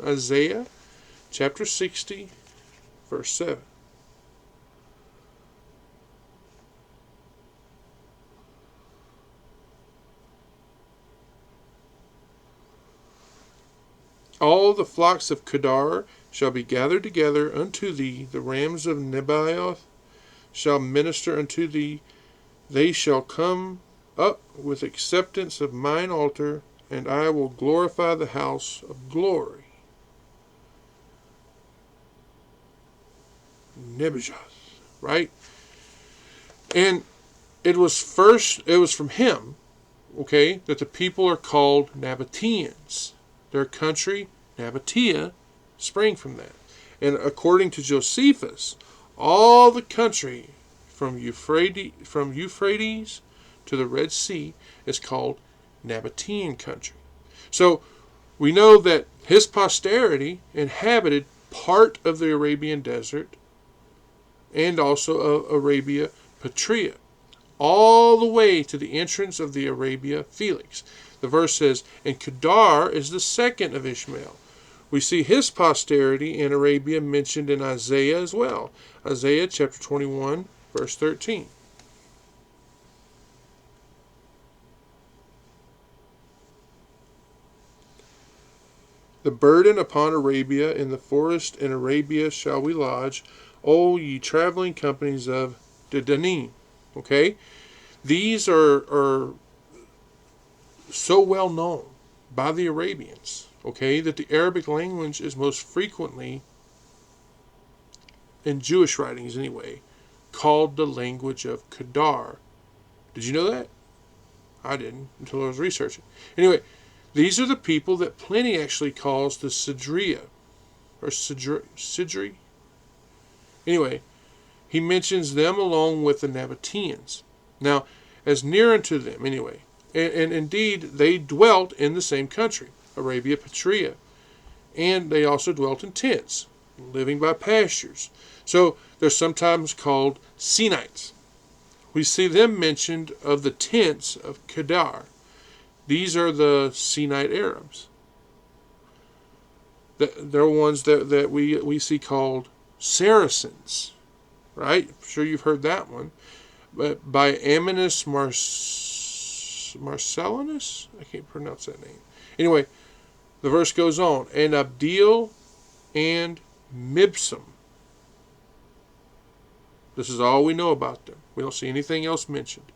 Speaker 1: Isaiah chapter 60, verse 7. All the flocks of Kedar shall be gathered together unto thee. The rams of Nebaioth shall minister unto thee. They shall come up with acceptance of mine altar, and I will glorify the house of glory. Nebajoth, right? And it was from him, okay, that the people are called Nabateans. Their country, Nabatea, sprang from that. And according to Josephus, all the country from Euphrates to the Red Sea is called Nabatean country. So we know that his posterity inhabited part of the Arabian desert and also of Arabia Petrea, all the way to the entrance of the Arabia Felix. The verse says, and Kedar is the second of Ishmael. We see his posterity in Arabia mentioned in Isaiah as well. Isaiah chapter 21, verse 13. The burden upon Arabia, in the forest in Arabia shall we lodge, O ye traveling companies of Dedanim. Okay? These are so well known by the Arabians, okay, that the Arabic language is most frequently, in Jewish writings anyway, called the language of Kedar. Did you know that? I didn't until I was researching. Anyway, these are the people that Pliny actually calls the Sidria, or Sidri. Anyway, he mentions them along with the Nabateans. Now, as near unto them, anyway, and indeed, they dwelt in the same country, Arabia Petrea. And they also dwelt in tents, living by pastures. So they're sometimes called Sinites. We see them mentioned of the tents of Kedar. These are the Sinite Arabs. They're ones that we see called Saracens, right? I'm sure you've heard that one. But by Amos Marcellinus? I can't pronounce that name. Anyway, the verse goes on. And Abdeel and Mibsam. This is all we know about them. We don't see anything else mentioned.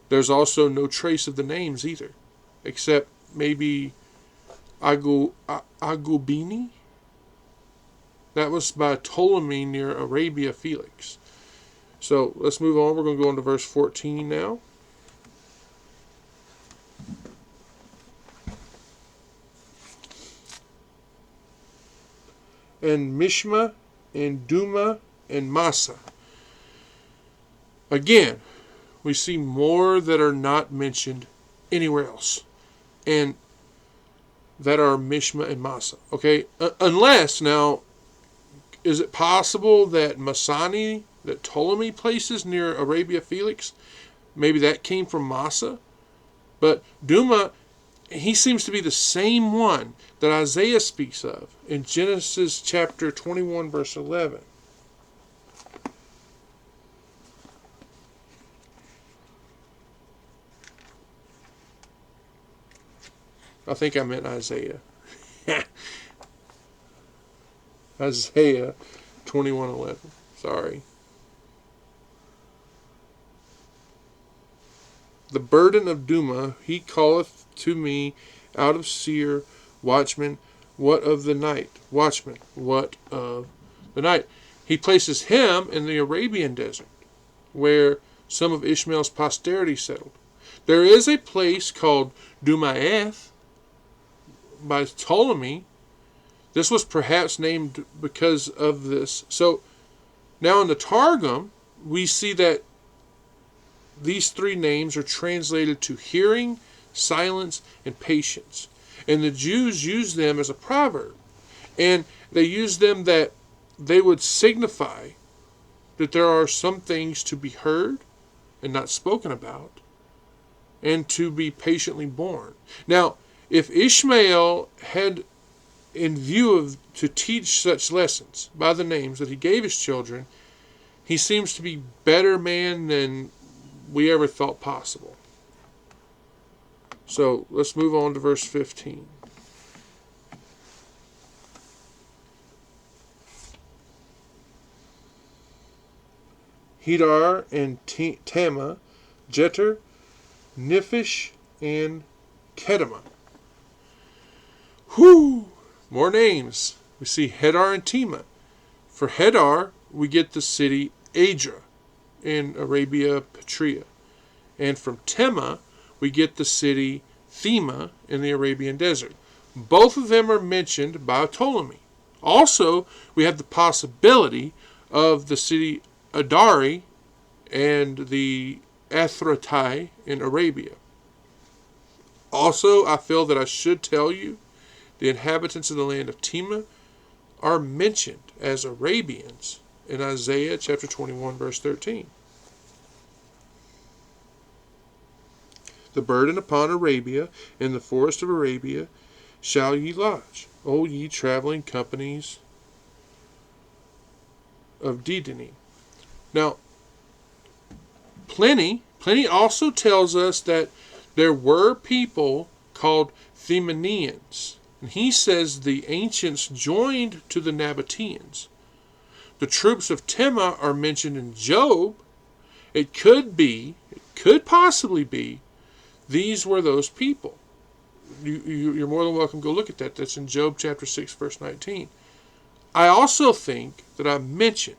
Speaker 1: There's also no trace of the names either, except maybe Agubini. That was by Ptolemy near Arabia Felix. So let's move on. We're going to go on to verse 14 now. And Mishma and Duma and Massa. Again, we see more that are not mentioned anywhere else, and that are Mishma and Massa. Okay, unless now, is it possible that Masani, that Ptolemy places near Arabia Felix, maybe that came from Massa? But Duma, he seems to be the same one that Isaiah speaks of in Genesis chapter 21, verse 11. I think I meant Isaiah. Isaiah 21:11. Sorry. The burden of Duma, he calleth to me out of Seir, watchman, what of the night? Watchman, what of the night? He places him in the Arabian desert, where some of Ishmael's posterity settled. There is a place called Dumaeth by Ptolemy. This was perhaps named because of this. So now in the Targum, we see that these three names are translated to hearing, silence, and patience. And the Jews use them as a proverb. And they use them that they would signify that there are some things to be heard and not spoken about, and to be patiently borne. Now, if Ishmael had in view of to teach such lessons by the names that he gave his children, he seems to be better man than we ever thought possible. So let's move on to verse 15. Hedar and Tema, Jeter, Niphish, and Kedema. Whew! More names. We see Hedar and Tema. For Hedar, we get the city Adra in Arabia Petrea. And from Tema, we get the city Thema in the Arabian desert. Both of them are mentioned by Ptolemy. Also, we have the possibility of the city Adari and the Athratai in Arabia. Also, I feel that I should tell you the inhabitants of the land of Tema are mentioned as Arabians in Isaiah chapter 21, verse 13. The burden upon Arabia, in the forest of Arabia, shall ye lodge, O ye traveling companies of Dedani. Now, Pliny also tells us that there were people called Themanians. And he says the ancients joined to the Nabateans. The troops of Tema are mentioned in Job. It could possibly be, these were those people. You're more than welcome to go look at that. That's in Job chapter 6, verse 19. I also think that I mentioned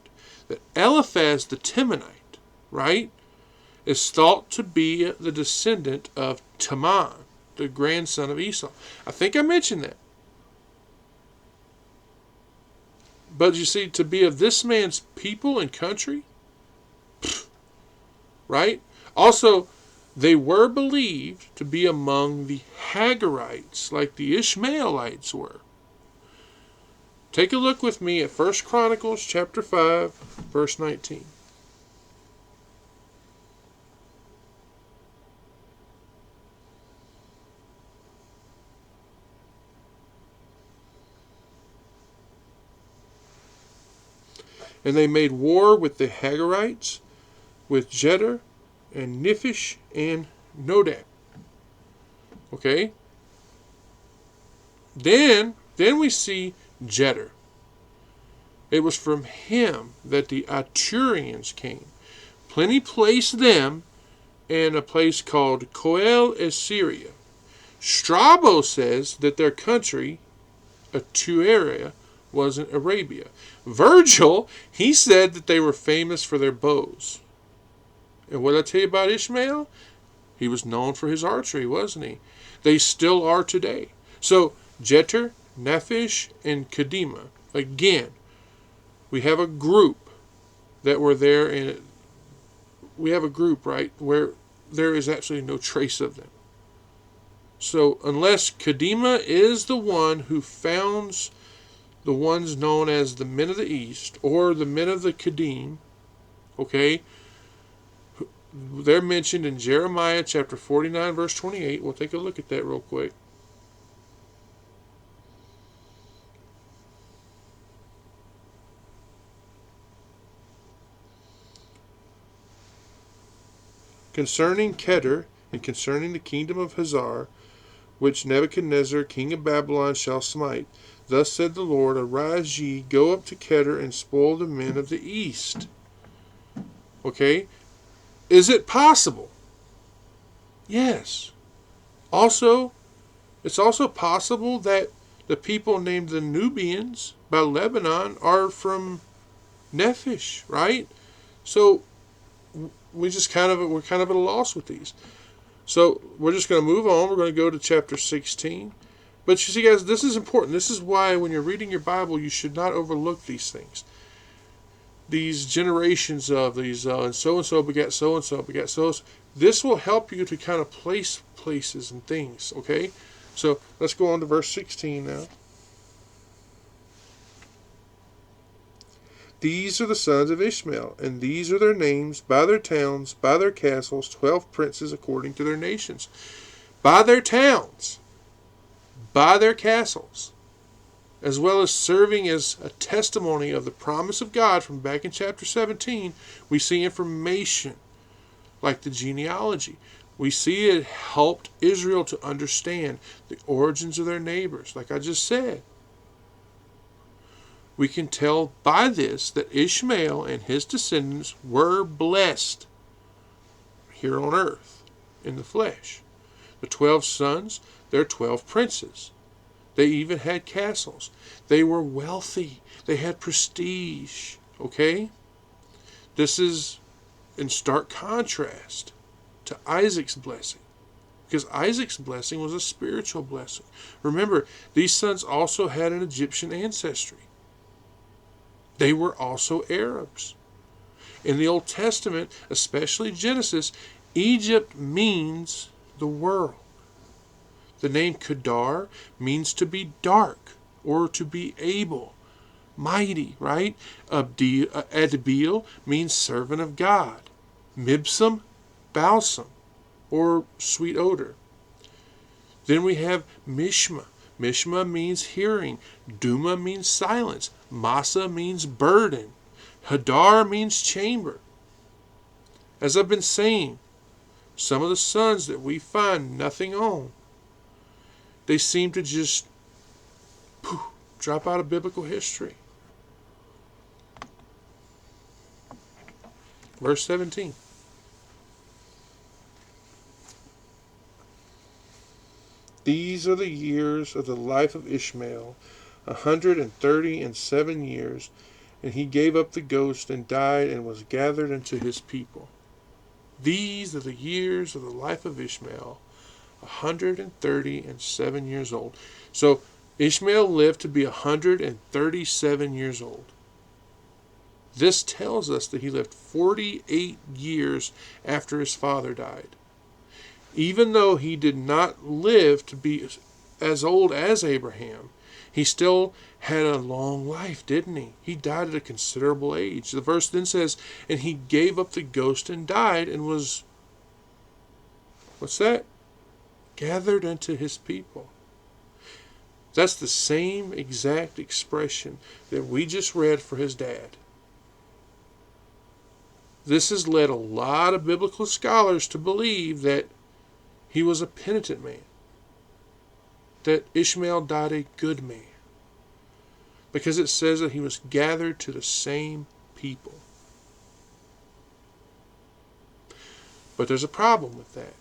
Speaker 1: that Eliphaz the Temanite, right, is thought to be the descendant of Teman, the grandson of Esau. I think I mentioned that. But you see, to be of this man's people and country, right? Also, they were believed to be among the Hagarites, like the Ishmaelites were. Take a look with me at 1 Chronicles chapter 5, verse 19. And they made war with the Hagarites, with Jeter, and Nephish, and Nodab. Okay? Then we see Jeter. It was from him that the Aturians came. Pliny placed them in a place called Coel Assyria. Strabo says that their country, Aturia, was in Arabia. Virgil, he said that they were famous for their bows. And what did I tell you about Ishmael? He was known for his archery, wasn't he? They still are today. So, Jeter, Nephish, and Kedemah. Again, we have a group that were there, and we have a group, right, where there is absolutely no trace of them. So, unless Kedemah is the one who founds the ones known as the men of the East, or the men of the Kedem, okay, they're mentioned in Jeremiah chapter 49, verse 28. We'll take a look at that real quick. Concerning Kedar, and concerning the kingdom of Hazar, which Nebuchadnezzar, king of Babylon, shall smite. Thus said the Lord, Arise ye, go up to Kedar, and spoil the men of the east. Okay? Is it possible? Yes. Also, it's also possible that the people named the Nubians by Lebanon are from Nephish, right? So we're kind of at a loss with these. So we're just going to move on. We're going to go to chapter 16. But you see, guys, this is important. This is why when you're reading your Bible, you should not overlook these things. These generations of these, and so begat so-and-so begat so-and-so. This will help you to kind of place places and things, okay? So let's go on to verse 16 now. These are the sons of Ishmael, and these are their names, by their towns, by their castles, 12 princes according to their nations. By their towns, by their castles, as well as serving as a testimony of the promise of God from back in chapter 17, we see information like the genealogy. We see it helped Israel to understand the origins of their neighbors, like I just said. We can tell by this that Ishmael and his descendants were blessed here on earth in the flesh. The 12 sons, they're 12 princes. They even had castles. They were wealthy. They had prestige. Okay? This is in stark contrast to Isaac's blessing. Because Isaac's blessing was a spiritual blessing. Remember, these sons also had an Egyptian ancestry. They were also Arabs. In the Old Testament, especially Genesis, Egypt means the world. The name Kedar means to be dark or to be able, mighty, right? Adbil means servant of God. Mibsam, balsam, or sweet odor. Then we have Mishma. Mishma means hearing. Duma means silence. Masa means burden. Hadar means chamber. As I've been saying, some of the sons that we find nothing on, they seem to just drop out of biblical history. Verse 17. These are the years of the life of Ishmael, 137 years, and he gave up the ghost and died and was gathered into his people. These are the years of the life of Ishmael, 137 years old. So Ishmael lived to be 137 years old. This tells us that he lived 48 years after his father died. Even though he did not live to be as old as Abraham, he still had a long life, didn't he? He died at a considerable age. The verse then says, and he gave up the ghost and died and was, what's that? Gathered unto his people. That's the same exact expression that we just read for his dad. This has led a lot of biblical scholars to believe that he was a penitent man, that Ishmael died a good man, because it says that he was gathered to the same people. But there's a problem with that.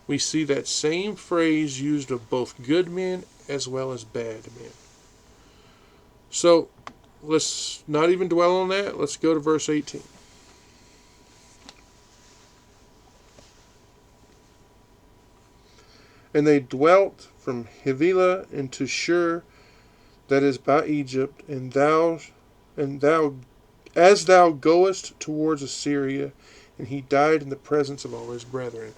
Speaker 1: We see that same phrase used of both good men as well as bad men. So, let's not even dwell on that. Let's go to verse 18. And they dwelt from Havilah into Shur, that is by Egypt, and thou, as thou goest towards Assyria, and he died in the presence of all his brethren.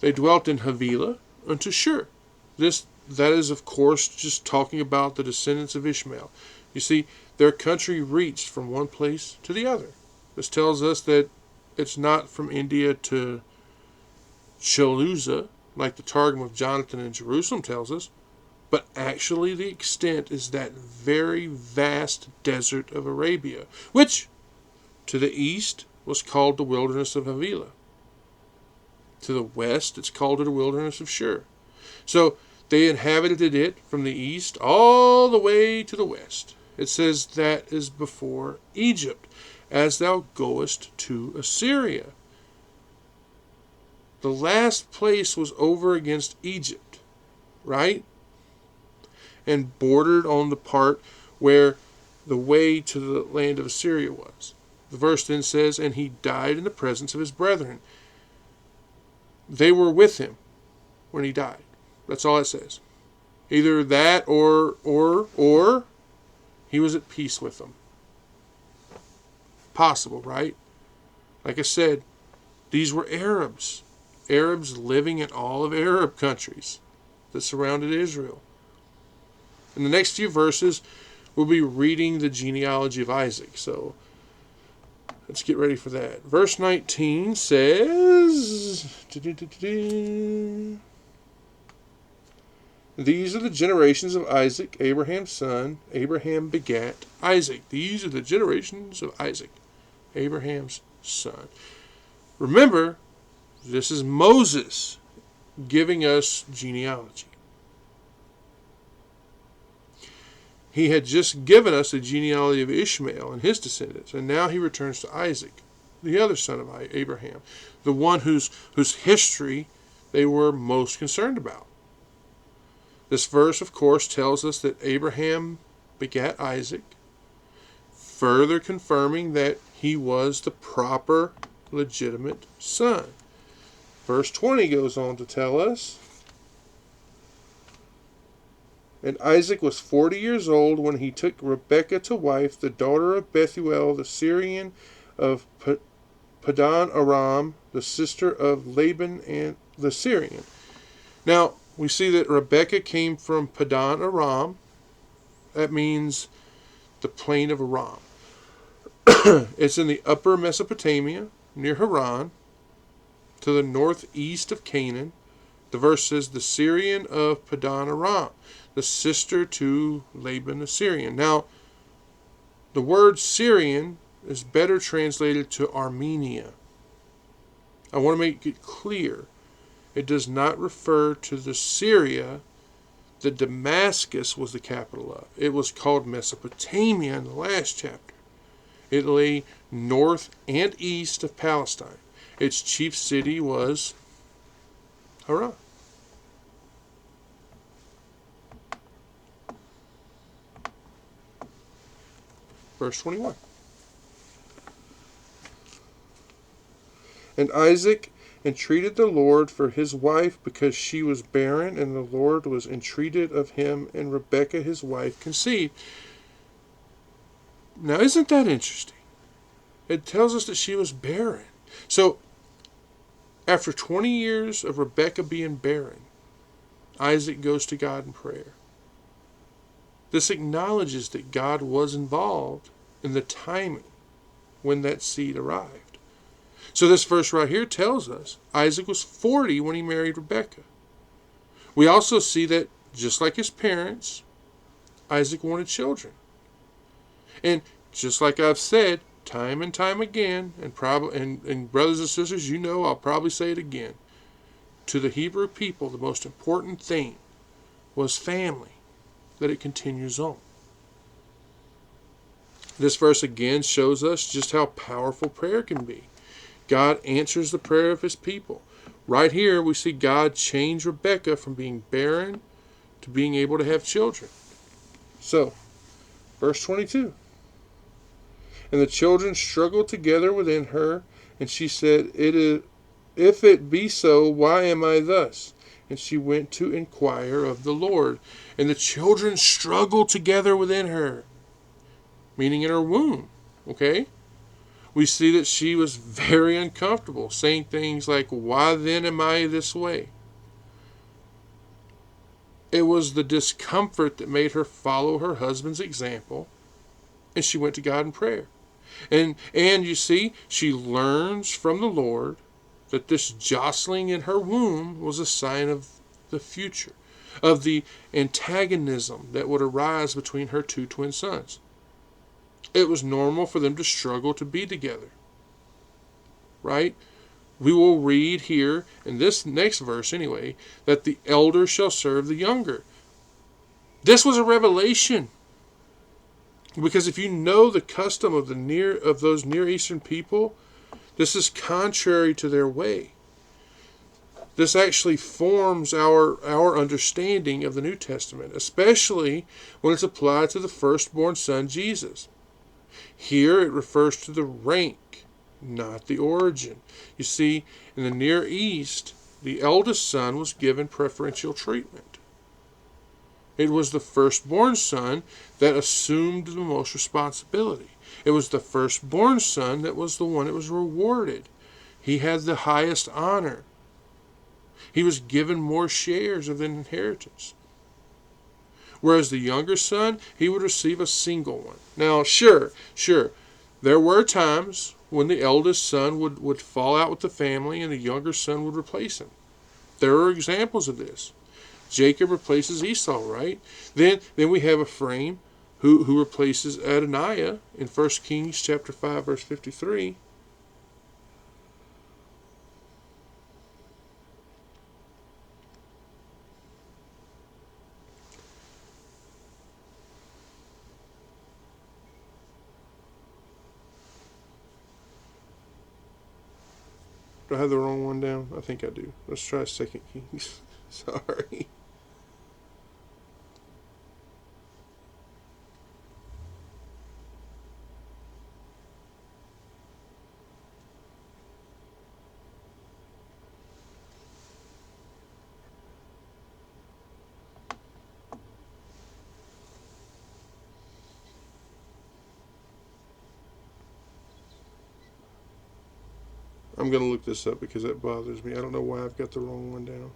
Speaker 1: They dwelt in Havilah unto Shur. That is, of course, just talking about the descendants of Ishmael. You see, their country reached from one place to the other. This tells us that it's not from India to Chaluzah, like the Targum of Jonathan in Jerusalem tells us, but actually the extent is that very vast desert of Arabia, which to the east was called the wilderness of Havilah. To the west, it's called the wilderness of Shur. So they inhabited it from the east all the way to the west. It says that is before Egypt, as thou goest to Assyria. The last place was over against Egypt, right? And bordered on the part where the way to the land of Assyria was. The verse then says, and he died in the presence of his brethren. They were with him when he died. That's all it says. Either that or he was at peace with them. Possible, right? Like I said, these were Arabs. Arabs living in all of Arab countries that surrounded Israel. In the next few verses, we'll be reading the genealogy of Isaac. So, let's get ready for that. Verse 19 says, these are the generations of Isaac, Abraham's son. Abraham begat Isaac. These are the generations of Isaac, Abraham's son. Remember, this is Moses giving us genealogy. He had just given us the genealogy of Ishmael and his descendants, and now he returns to Isaac, the other son of Abraham, the one whose history they were most concerned about. This verse, of course, tells us that Abraham begat Isaac, further confirming that he was the proper, legitimate son. Verse 20 goes on to tell us, and Isaac was 40 years old when he took Rebekah to wife, the daughter of Bethuel, the Syrian of Padan Aram, the sister of Laban and the Syrian. Now, we see that Rebekah came from Padan Aram. That means the plain of Aram. It's in the upper Mesopotamia, near Haran, to the northeast of Canaan. The verse says, the Syrian of Padan Aram, the sister to Laban the Syrian. Now, the word Syrian is better translated to Armenia. I want to make it clear. It does not refer to the Syria that Damascus was the capital of. It was called Mesopotamia in the last chapter. It lay north and east of Palestine. Its chief city was Haran. Verse 21. And Isaac entreated the Lord for his wife because she was barren, and the Lord was entreated of him, and Rebekah his wife conceived. Now, isn't that interesting? It tells us that she was barren. So, after 20 years of Rebekah being barren, Isaac goes to God in prayer. This acknowledges that God was involved in the timing when that seed arrived. So this verse right here tells us Isaac was 40 when he married Rebekah. We also see that, just like his parents, Isaac wanted children. And just like I've said, time and time again, and brothers and sisters, I'll probably say it again. To the Hebrew people, the most important thing was family, that it continues on. This verse again shows us just how powerful prayer can be. God answers the prayer of his people. Right here, we see God change Rebekah from being barren to being able to have children. So, verse 22. And the children struggled together within her, and she said, If it be so, why am I thus? And she went to inquire of the Lord. And the children struggled together within her, meaning in her womb. Okay? We see that she was very uncomfortable, saying things like, Why then am I this way? It was the discomfort that made her follow her husband's example, and she went to God in prayer. And you see, she learns from the Lord that this jostling in her womb was a sign of the future, of the antagonism that would arise between her two twin sons. It was normal for them to struggle to be together. Right? We will read here, in this next verse anyway, that the elder shall serve the younger. This was a revelation. Because if you know the custom of those Near Eastern people, this is contrary to their way. This actually forms our understanding of the New Testament, especially when it's applied to the firstborn son, Jesus. Here it refers to the rank, not the origin. You see, in the Near East, the eldest son was given preferential treatment. It was the firstborn son that assumed the most responsibility. It was the firstborn son that was the one that was rewarded. He had the highest honor. He was given more shares of the inheritance. Whereas the younger son, he would receive a single one. Now, sure, there were times when the eldest son would fall out with the family and the younger son would replace him. There are examples of this. Jacob replaces Esau, right? Then we have Ephraim who replaces Adoniah in 1 Kings chapter 5, verse 53. Do I have the wrong one down? I think I do. Let's try 2 Kings. Sorry. I'm going to look this up because that bothers me. I don't know why I've got the wrong one down.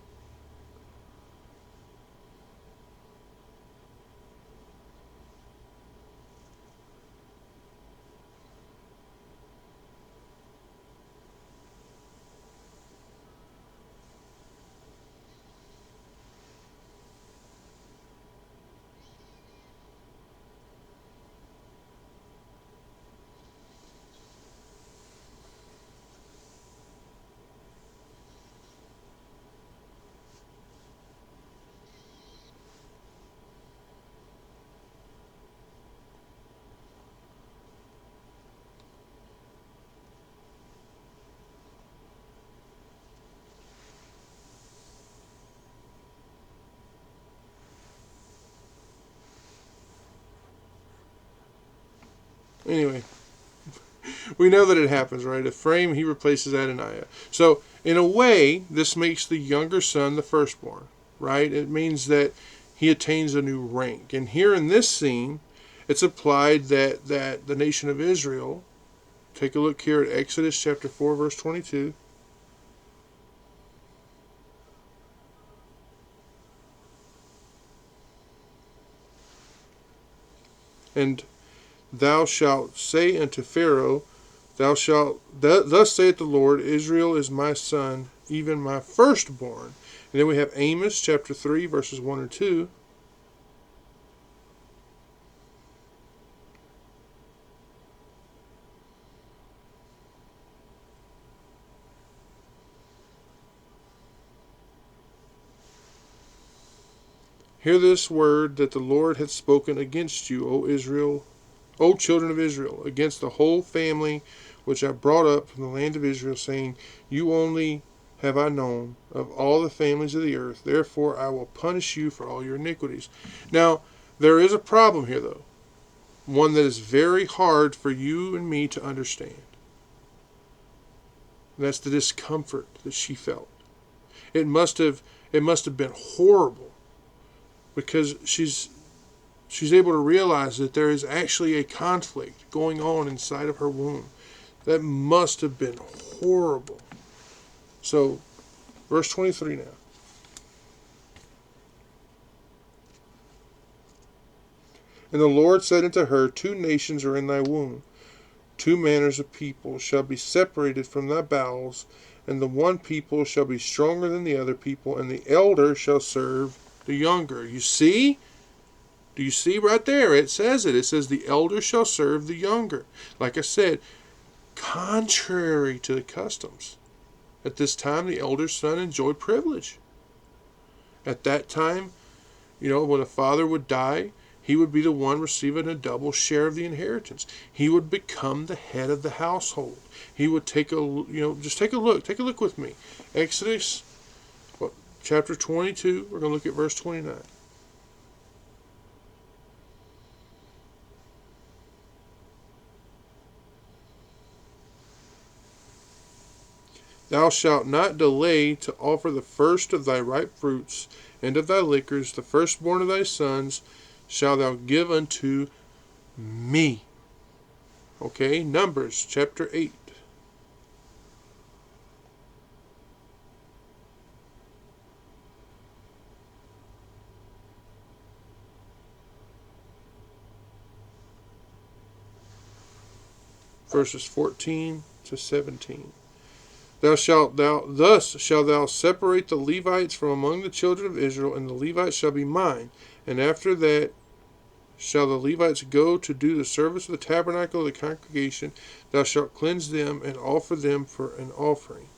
Speaker 1: Anyway, we know that it happens, right? Ephraim, he replaces Adoniah. So, in a way, this makes the younger son the firstborn, right? It means that he attains a new rank. And here in this scene, it's applied that the nation of Israel, take a look here at Exodus chapter 4, verse 22. And thou shalt say unto Pharaoh, thus saith the Lord, Israel is my son, even my firstborn. And then we have Amos chapter 3, verses 1 and 2. Hear this word that the Lord hath spoken against you, O Israel, O children of Israel, against the whole family which I brought up from the land of Israel, saying, You only have I known of all the families of the earth, therefore I will punish you for all your iniquities. Now, there is a problem here, though, one that is very hard for you and me to understand. And that's the discomfort that she felt. It must have been horrible, because she's able to realize that there is actually a conflict going on inside of her womb. That must have been horrible. So, verse 23 now. And the Lord said unto her, 2 nations are in thy womb, 2 manners of people shall be separated from thy bowels, and the one people shall be stronger than the other people, and the elder shall serve the younger. You see? Do you see right there? It says it. It says the elder shall serve the younger. Like I said, contrary to the customs. At this time, the elder son enjoyed privilege. At that time, when a father would die, he would be the one receiving a double share of the inheritance. He would become the head of the household. He would take just take a look. Take a look with me. Exodus, chapter 22. We're going to look at verse 29. Thou shalt not delay to offer the first of thy ripe fruits, and of thy liquors, the firstborn of thy sons, shalt thou give unto me. Okay, Numbers chapter 8. Verses 14 to 17. Thus shalt thou separate the Levites from among the children of Israel, and the Levites shall be mine. And after that shall the Levites go to do the service of the tabernacle of the congregation. Thou shalt cleanse them and offer them for an offering.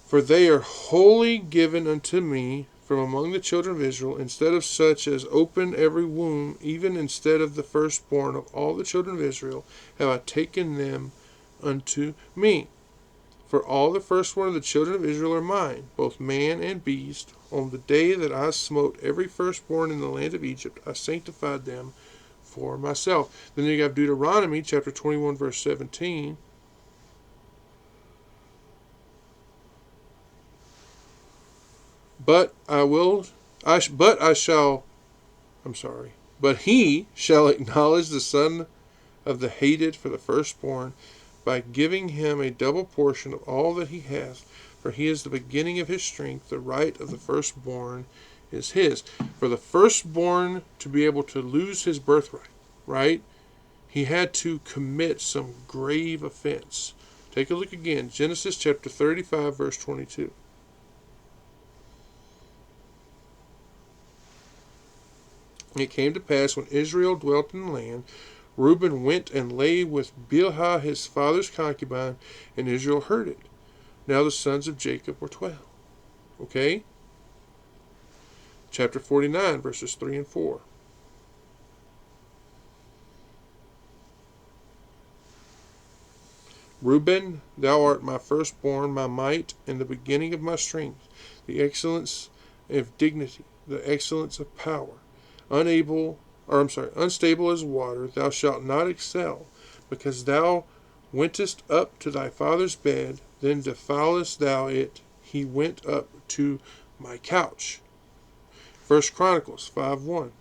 Speaker 1: For they are wholly given unto me from among the children of Israel, instead of such as open every womb, even instead of the firstborn of all the children of Israel, have I taken them unto me. For all the firstborn of the children of Israel are mine, both man and beast. On the day that I smote every firstborn in the land of Egypt, I sanctified them for myself. Then you have Deuteronomy chapter 21, verse 17. But he shall acknowledge the son of the hated for the firstborn, by giving him a double portion of all that he hath, for he is the beginning of his strength. The right of the firstborn is his. For the firstborn to be able to lose his birthright, right, he had to commit some grave offense. Take a look again. Genesis chapter 35, verse 22. It came to pass, when Israel dwelt in the land, Reuben went and lay with Bilhah his father's concubine, and Israel heard it. Now the sons of Jacob were 12. Okay? Chapter 49, verses 3 and 4. Reuben, thou art my firstborn, my might, and the beginning of my strength, the excellence of dignity, the excellence of power. Unstable as water, thou shalt not excel, because thou wentest up to thy father's bed, then defilest thou it. He went up to my couch. 1 Chronicles 5:1.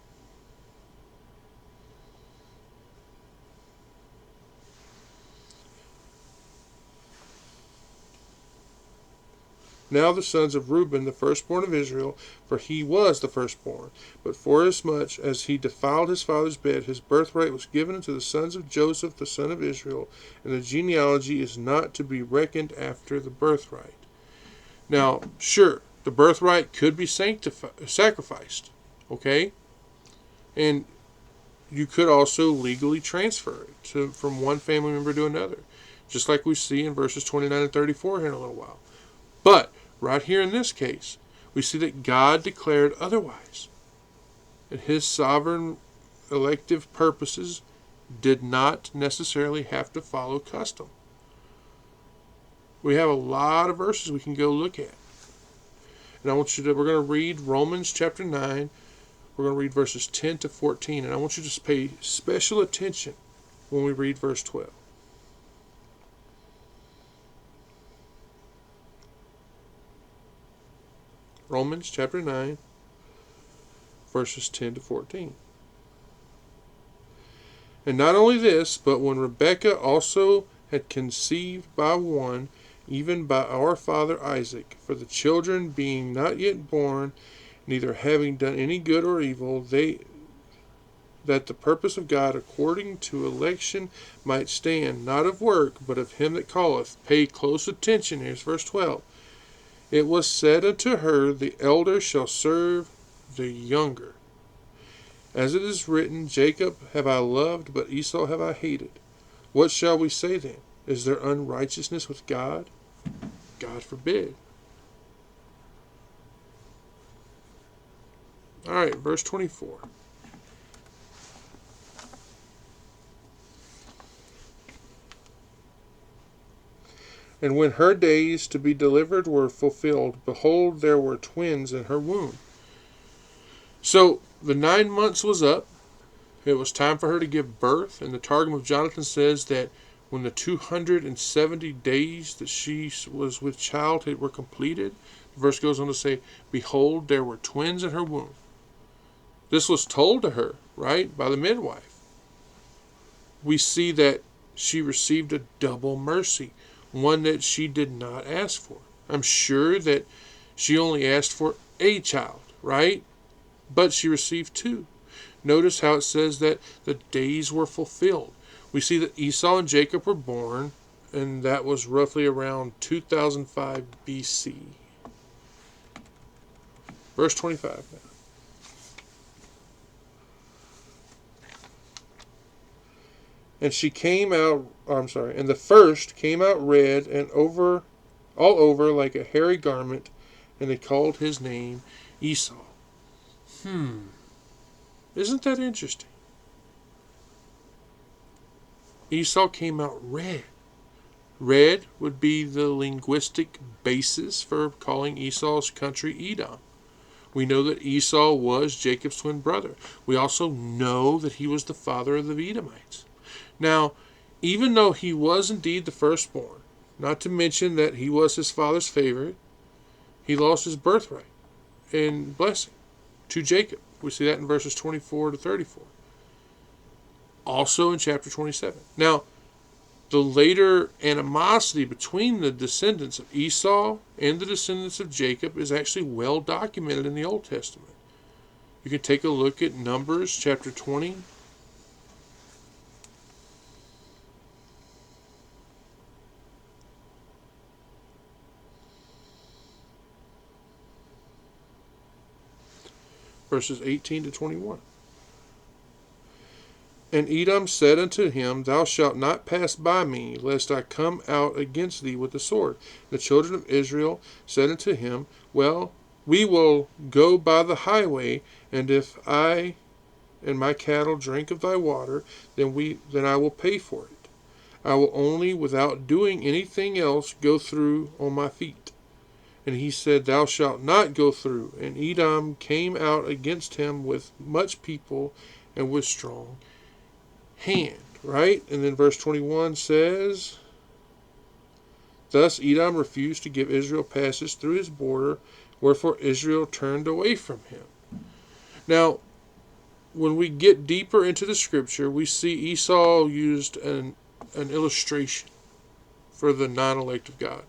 Speaker 1: Now the sons of Reuben, the firstborn of Israel, for he was the firstborn, but forasmuch as he defiled his father's bed, his birthright was given unto the sons of Joseph, the son of Israel, and the genealogy is not to be reckoned after the birthright. Now, sure, the birthright could be sacrificed, okay? And you could also legally transfer it from one family member to another, just like we see in verses 29 and 34 here in a little while. But right here in this case, we see that God declared otherwise. and his sovereign elective purposes did not necessarily have to follow custom. We have a lot of verses we can go look at. And we're going to read Romans chapter 9. We're going to read verses 10 to 14. And I want you to pay special attention when we read verse 12. Romans chapter 9, verses 10 to 14. And not only this, but when Rebekah also had conceived by one, even by our father Isaac, for the children being not yet born, neither having done any good or evil, that the purpose of God according to election might stand, not of work, but of him that calleth. Pay close attention. Here's verse 12. It was said unto her, the elder shall serve the younger. As it is written, Jacob have I loved, but Esau have I hated. What shall we say then? Is there unrighteousness with God? God forbid. All right, verse 24. And when her days to be delivered were fulfilled, behold, there were twins in her womb. So the 9 months was up. It was time for her to give birth. And the Targum of Jonathan says that when the 270 days that she was with child were completed, the verse goes on to say, behold, there were twins in her womb. This was told to her, right, by the midwife. We see that she received a double mercy, one that she did not ask for. I'm sure that she only asked for a child, right? But she received two. Notice how it says that the days were fulfilled. We see that Esau and Jacob were born, and that was roughly around 2005 BC. Verse 25 now. And she came out, and the first came out red and all over like a hairy garment, and they called his name Esau. Isn't that interesting? Esau came out red. Red would be the linguistic basis for calling Esau's country Edom. We know that Esau was Jacob's twin brother. We also know that he was the father of the Edomites. Now, even though he was indeed the firstborn, not to mention that he was his father's favorite, he lost his birthright and blessing to Jacob. We see that in verses 24 to 34. Also in chapter 27. Now, the later animosity between the descendants of Esau and the descendants of Jacob is actually well documented in the Old Testament. You can take a look at Numbers chapter 20. Verses 18 to 21. And Edom said unto him, Thou shalt not pass by me, lest I come out against thee with the sword. The children of Israel said unto him, Well, we will go by the highway, and if I and my cattle drink of thy water, then I will pay for it. I will only, without doing anything else, go through on my feet. And he said, Thou shalt not go through. And Edom came out against him with much people and with strong hand. Right? And then verse 21 says, Thus Edom refused to give Israel passage through his border, wherefore Israel turned away from him. Now, when we get deeper into the scripture, we see Esau used an illustration for the non-elect of God.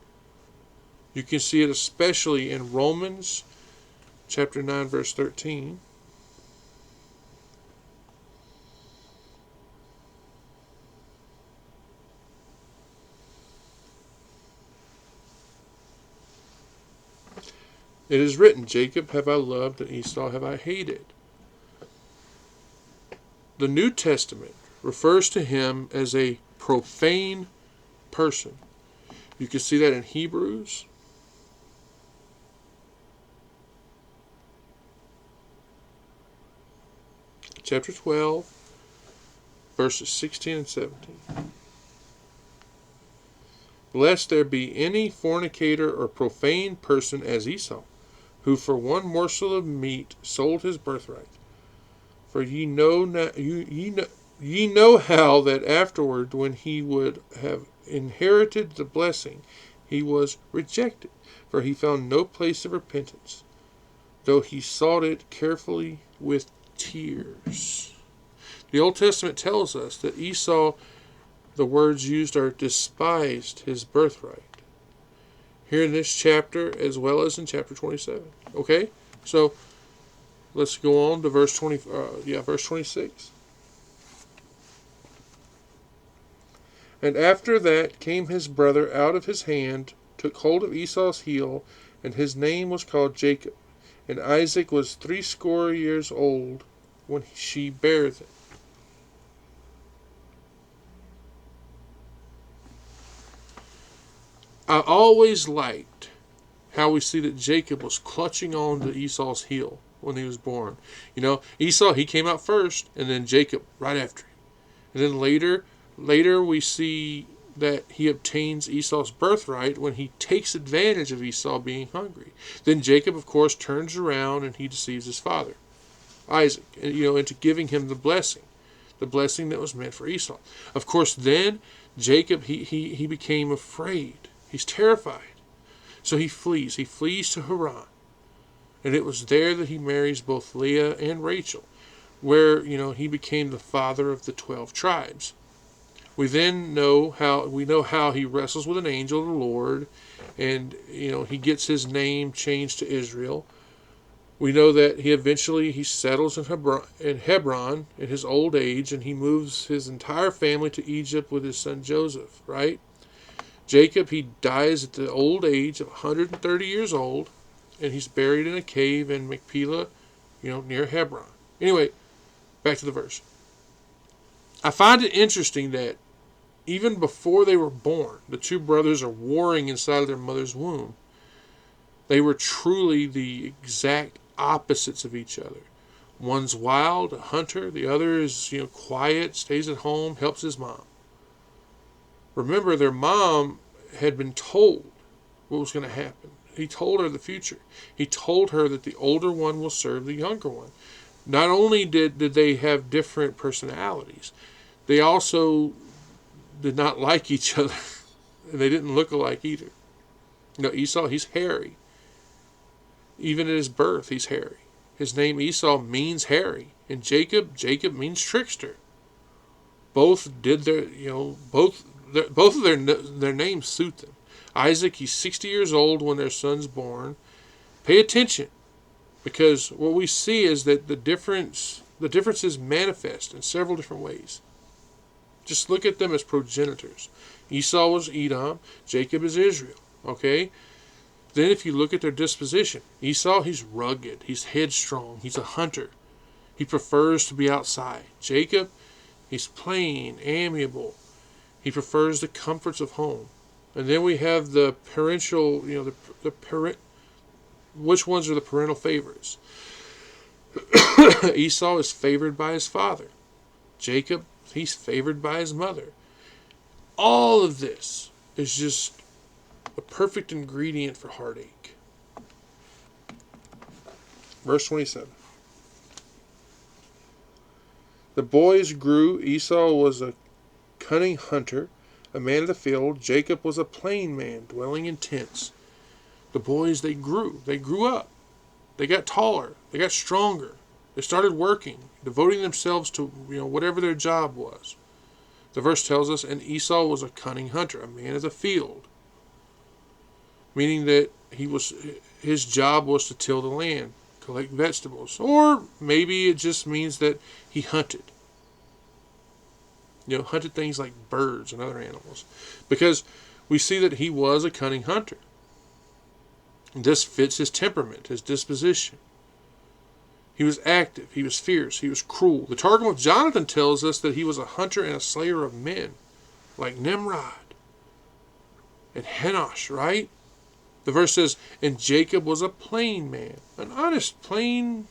Speaker 1: You can see it especially in Romans chapter 9, verse 13. It is written, Jacob have I loved, and Esau have I hated. The New Testament refers to him as a profane person. You can see that in Hebrews. chapter 12, verses 16 and 17. Lest there be any fornicator or profane person as Esau, who for one morsel of meat sold his birthright. For ye know how that afterward, when he would have inherited the blessing, he was rejected, for he found no place of repentance, though he sought it carefully with tears. The Old Testament tells us that Esau, the words used are despised his birthright. Here in this chapter, as well as in chapter 27. Okay? So, let's go on to verse 26. And after that came his brother out of his hand, took hold of Esau's heel, and his name was called Jacob. And Isaac was 80 years old when she bare them. I always liked how we see that Jacob was clutching on to Esau's heel when he was born. You know, Esau, he came out first, and then Jacob right after him. And then later we see that he obtains Esau's birthright when he takes advantage of Esau being hungry. Then Jacob, of course, turns around and he deceives his father, Isaac, into giving him the blessing that was meant for Esau. Of course, then Jacob, he became afraid. He's terrified. So he flees. He flees to Haran. And it was there that he marries both Leah and Rachel, where, he became the father of the 12 tribes. We then know how he wrestles with an angel of the Lord, and, he gets his name changed to Israel. We know that he settles in Hebron in his old age, and he moves his entire family to Egypt with his son Joseph, right? Jacob, he dies at the old age of 130 years old, and he's buried in a cave in Machpelah, near Hebron. Anyway, back to the verse. I find it interesting that even before they were born, the two brothers are warring inside of their mother's womb. They were truly the exact opposites of each other. One's wild, a hunter. The other is, quiet, stays at home, helps his mom. Remember, their mom had been told what was going to happen. He told her the future. He told her that the older one will serve the younger one. Not only did they have different personalities, they also did not like each other. And they didn't look alike either. Esau, he's hairy. Even at his birth, he's hairy. His name Esau means hairy. And Jacob means trickster. Both did both of their names suit them. Isaac, he's 60 years old when their son's born. Pay attention, because what we see is that the differences manifest in several different ways. Just look at them as progenitors. Esau was Edom, Jacob is Israel. Okay? Then if you look at their disposition, Esau, he's rugged, he's headstrong, he's a hunter. He prefers to be outside. Jacob, he's plain, amiable. He prefers the comforts of home. And then we have the parental, which ones are the parental favorites? Esau is favored by his father. Jacob, he's favored by his mother. All of this is just a perfect ingredient for heartache. Verse 27. The boys grew. Esau was a cunning hunter, a man of the field. Jacob was a plain man, dwelling in tents. The boys, they grew up. They got taller. They got stronger. They started working, devoting themselves to whatever their job was. The verse tells us, and Esau was a cunning hunter, a man of the field. Meaning that his job was to till the land, collect vegetables. Or maybe it just means that he hunted. Hunted things like birds and other animals. Because we see that he was a cunning hunter. And this fits his temperament, his disposition. He was active, he was fierce, he was cruel. The Targum of Jonathan tells us that he was a hunter and a slayer of men, like Nimrod and Henosh, right? The verse says, and Jacob was a plain man, an honestly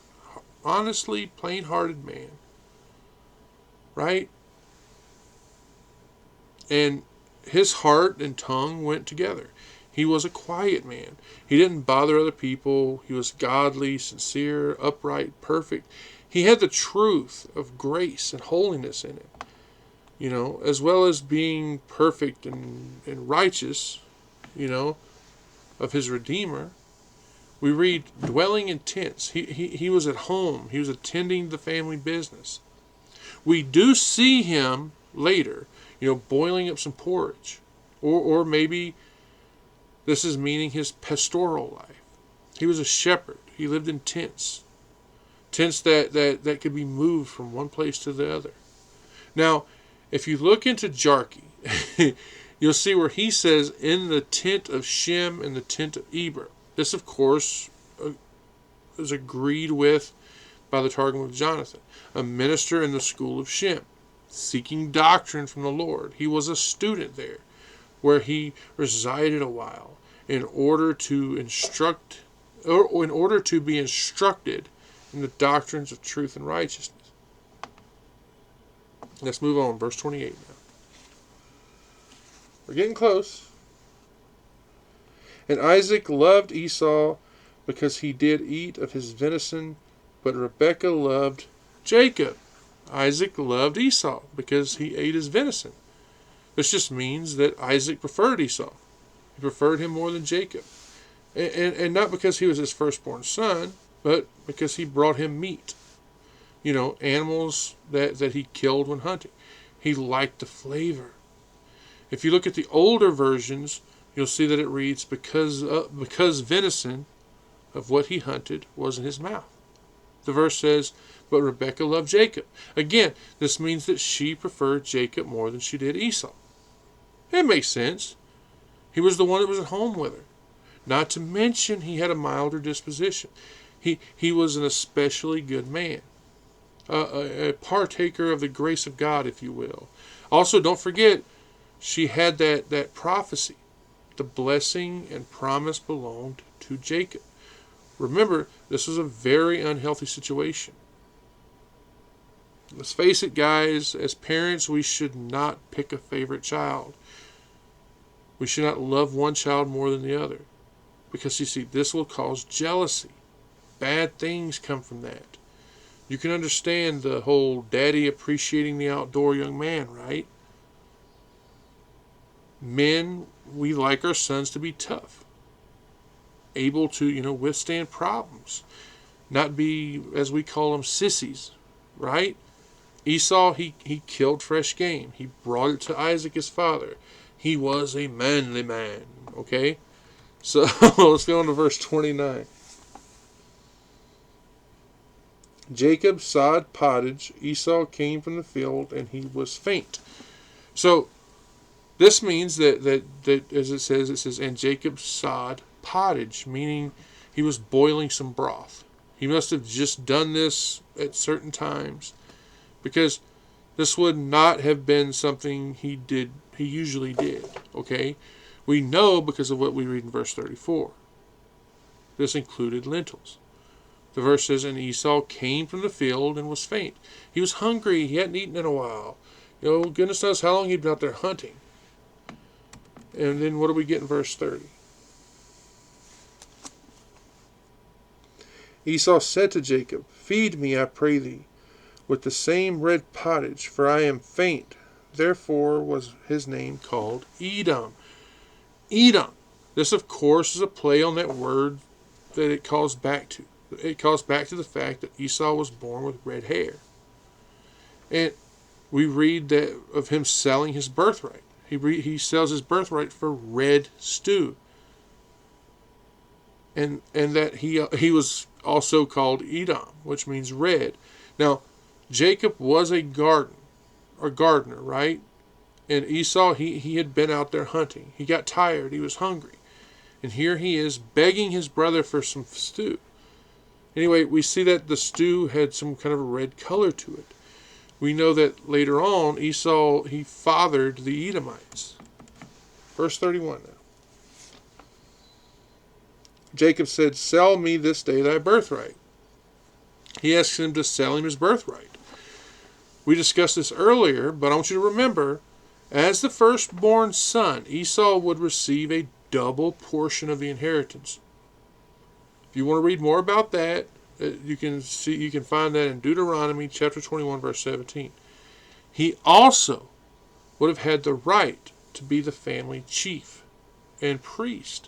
Speaker 1: plain-hearted man. right? And his heart and tongue went together. He was a quiet man. He didn't bother other people. He was godly, sincere, upright, perfect. He had the truth of grace and holiness in him, as well as being perfect and righteous, of his Redeemer. We read, dwelling in tents. He was at home. He was attending the family business. We do see him later, boiling up some porridge. Or maybe this is meaning his pastoral life. He was a shepherd. He lived in tents. Tents that could be moved from one place to the other. Now, if you look into Jarkey, you'll see where he says, in the tent of Shem and the tent of Eber. This, of course, is agreed with by the Targum of Jonathan, a minister in the school of Shem, seeking doctrine from the Lord. He was a student there, where he resided a while, in order to be instructed in the doctrines of truth and righteousness. Let's move on, verse 28 now. We're getting close. And Isaac loved Esau because he did eat of his venison, but Rebekah loved Jacob. Isaac loved Esau because he ate his venison. This just means that Isaac preferred Esau. He preferred him more than Jacob. And not because he was his firstborn son, but because he brought him meat. Animals that he killed when hunting. He liked the flavor. If you look at the older versions, you'll see that it reads, because venison of what he hunted was in his mouth. The verse says, but Rebekah loved Jacob. Again, this means that she preferred Jacob more than she did Esau. It makes sense. He was the one that was at home with her. Not to mention he had a milder disposition. He was an especially good man. A partaker of the grace of God, if you will. Also, don't forget, she had that prophecy. The blessing and promise belonged to Jacob. Remember, this was a very unhealthy situation. Let's face it, guys, as parents, we should not pick a favorite child. We should not love one child more than the other. Because, you see, this will cause jealousy. Bad things come from that. You can understand the whole daddy appreciating the outdoor young man, right? Men, we like our sons to be tough. Able to, withstand problems. Not be, as we call them, sissies, right? Esau, he killed fresh game. He brought it to Isaac, his father. He was a manly man, okay? So, let's go on to verse 29. Jacob sod pottage. Esau came from the field, and he was faint. So, this means that as it says, and Jacob sod pottage, meaning he was boiling some broth. He must have just done this at certain times, because this would not have been something he usually did, okay? We know because of what we read in verse 34. This included lentils. The verse says, and Esau came from the field and was faint. He was hungry. He hadn't eaten in a while. Goodness knows how long he'd been out there hunting. And then what do we get in verse 30? Esau said to Jacob, feed me, I pray thee, with the same red pottage, for I am faint. Therefore was his name called Edom. Edom. This, of course, is a play on that word that it calls back to. It calls back to the fact that Esau was born with red hair. And we read that of him selling his birthright. He sells his birthright for red stew. And that he was also called Edom, which means red. Now, Jacob was a gardener, right? And Esau, he had been out there hunting. He got tired. He was hungry. And here he is begging his brother for some stew. Anyway, we see that the stew had some kind of a red color to it. We know that later on, Esau, he fathered the Edomites. Verse 31 now. Jacob said, sell me this day thy birthright. He asks him to sell him his birthright. We discussed this earlier, but I want you to remember, as the firstborn son, Esau would receive a double portion of the inheritance. If you want to read more about that, you can find that in Deuteronomy chapter 21, verse 17. He also would have had the right to be the family chief and priest,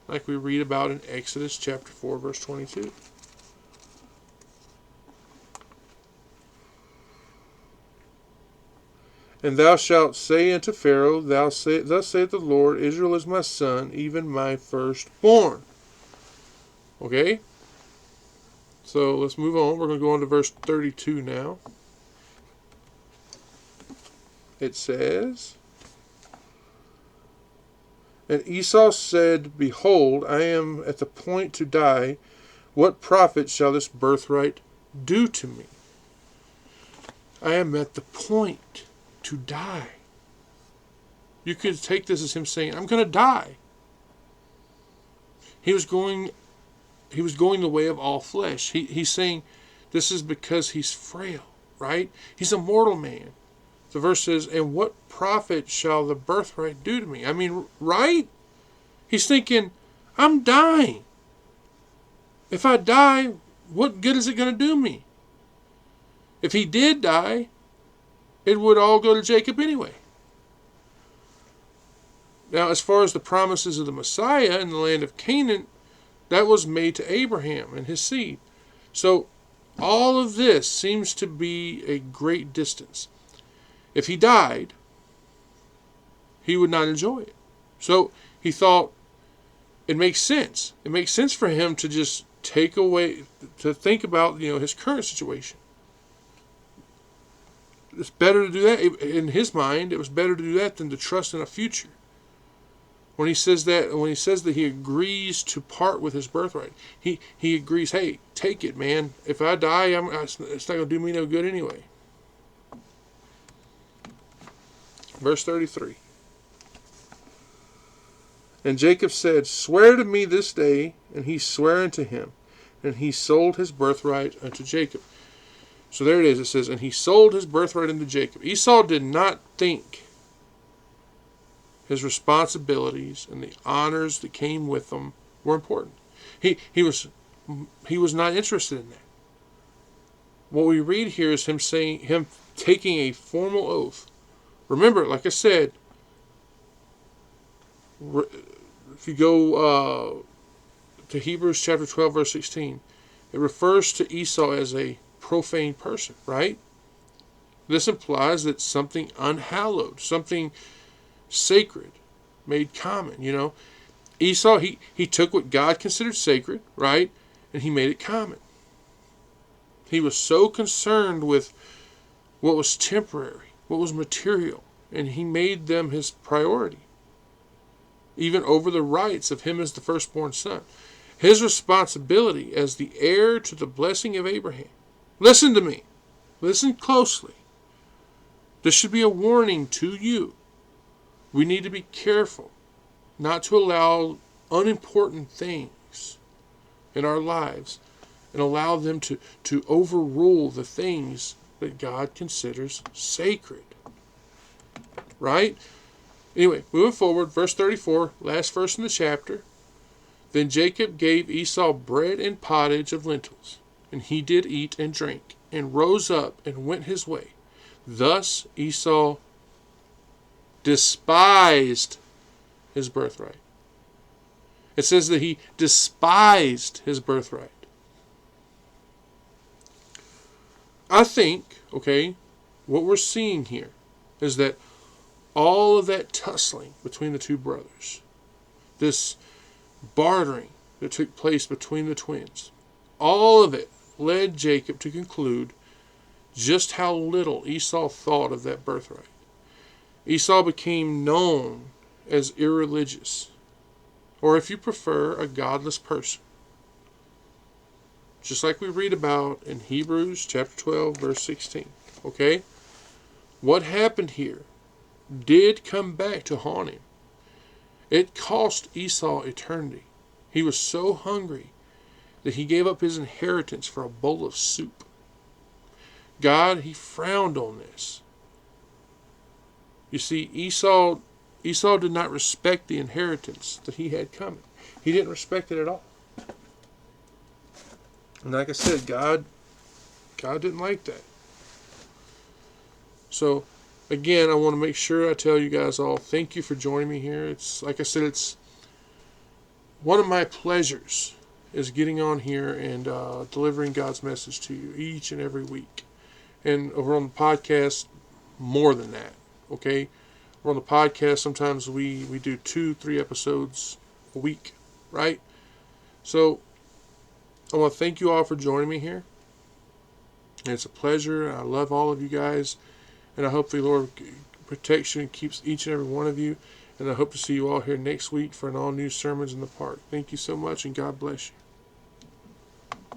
Speaker 1: like we read about in Exodus chapter 4, verse 22. And thou shalt say unto Pharaoh, thus saith the Lord, Israel is my son, even my firstborn. Okay? So let's move on. We're going to go on to verse 32 now. It says, And Esau said, Behold, I am at the point to die. What profit shall this birthright do to me? I am at the point to die. You could take this as him saying, I'm going to die. He was going the way of all flesh. He's saying this is because he's frail, right? He's a mortal man. The verse says, and what profit shall the birthright do to me? I mean, right? He's thinking, I'm dying. If I die, what good is it going to do me? If he did die, it would all go to Jacob anyway. Now, as far as the promises of the Messiah in the land of Canaan, that was made to Abraham and his seed. So, all of this seems to be a great distance. If he died, he would not enjoy it. So, he thought, it makes sense. It makes sense for him to just take away, to think about, his current situation. It's better to do that. In his mind, it was better to do that than to trust in a future. When he says that he agrees to part with his birthright, he agrees, hey, take it, man. If I die, it's not going to do me no good anyway. Verse 33. And Jacob said, Swear to me this day, and he sware unto him, and he sold his birthright unto Jacob. So there it is. It says, and he sold his birthright unto Jacob. Esau did not think his responsibilities and the honors that came with them were important. He was not interested in that. What we read here is him taking a formal oath. Remember, like I said, if you go to Hebrews chapter 12, verse 16, it refers to Esau as a profane person, right? This implies that something unhallowed, something sacred, made common, Esau, he took what God considered sacred, right? And he made it common. He was so concerned with what was temporary, what was material, and he made them his priority, even over the rights of him as the firstborn son. His responsibility as the heir to the blessing of Abraham. Listen to me. Listen closely. This should be a warning to you. We need to be careful not to allow unimportant things in our lives and allow them to overrule the things that God considers sacred. Right? Anyway, moving forward, verse 34, last verse in the chapter. Then Jacob gave Esau bread and pottage of lentils, and he did eat and drink, and rose up and went his way. Thus Esau despised his birthright. It says that he despised his birthright. I think, what we're seeing here is that all of that tussling between the two brothers, this bartering that took place between the twins, all of it led Jacob to conclude just how little Esau thought of that birthright. Esau became known as irreligious, or if you prefer, a godless person. Just like we read about in Hebrews chapter 12, verse 16. Okay? What happened here did come back to haunt him. It cost Esau eternity. He was so hungry that he gave up his inheritance for a bowl of soup. God, he frowned on this. You see, Esau did not respect the inheritance that he had coming. He didn't respect it at all. And like I said, God didn't like that. So, again, I want to make sure I tell you guys all, thank you for joining me here. It's, like I said, it's one of my pleasures is getting on here and delivering God's message to you each and every week. And over on the podcast, more than that, okay? We're on the podcast, sometimes we do 2-3 episodes a week, right? So, I want to thank you all for joining me here. And it's a pleasure. I love all of you guys. And I hope the Lord protects you and keeps each and every one of you. And I hope to see you all here next week for an all-new Sermons in the Park. Thank you so much, and God bless you.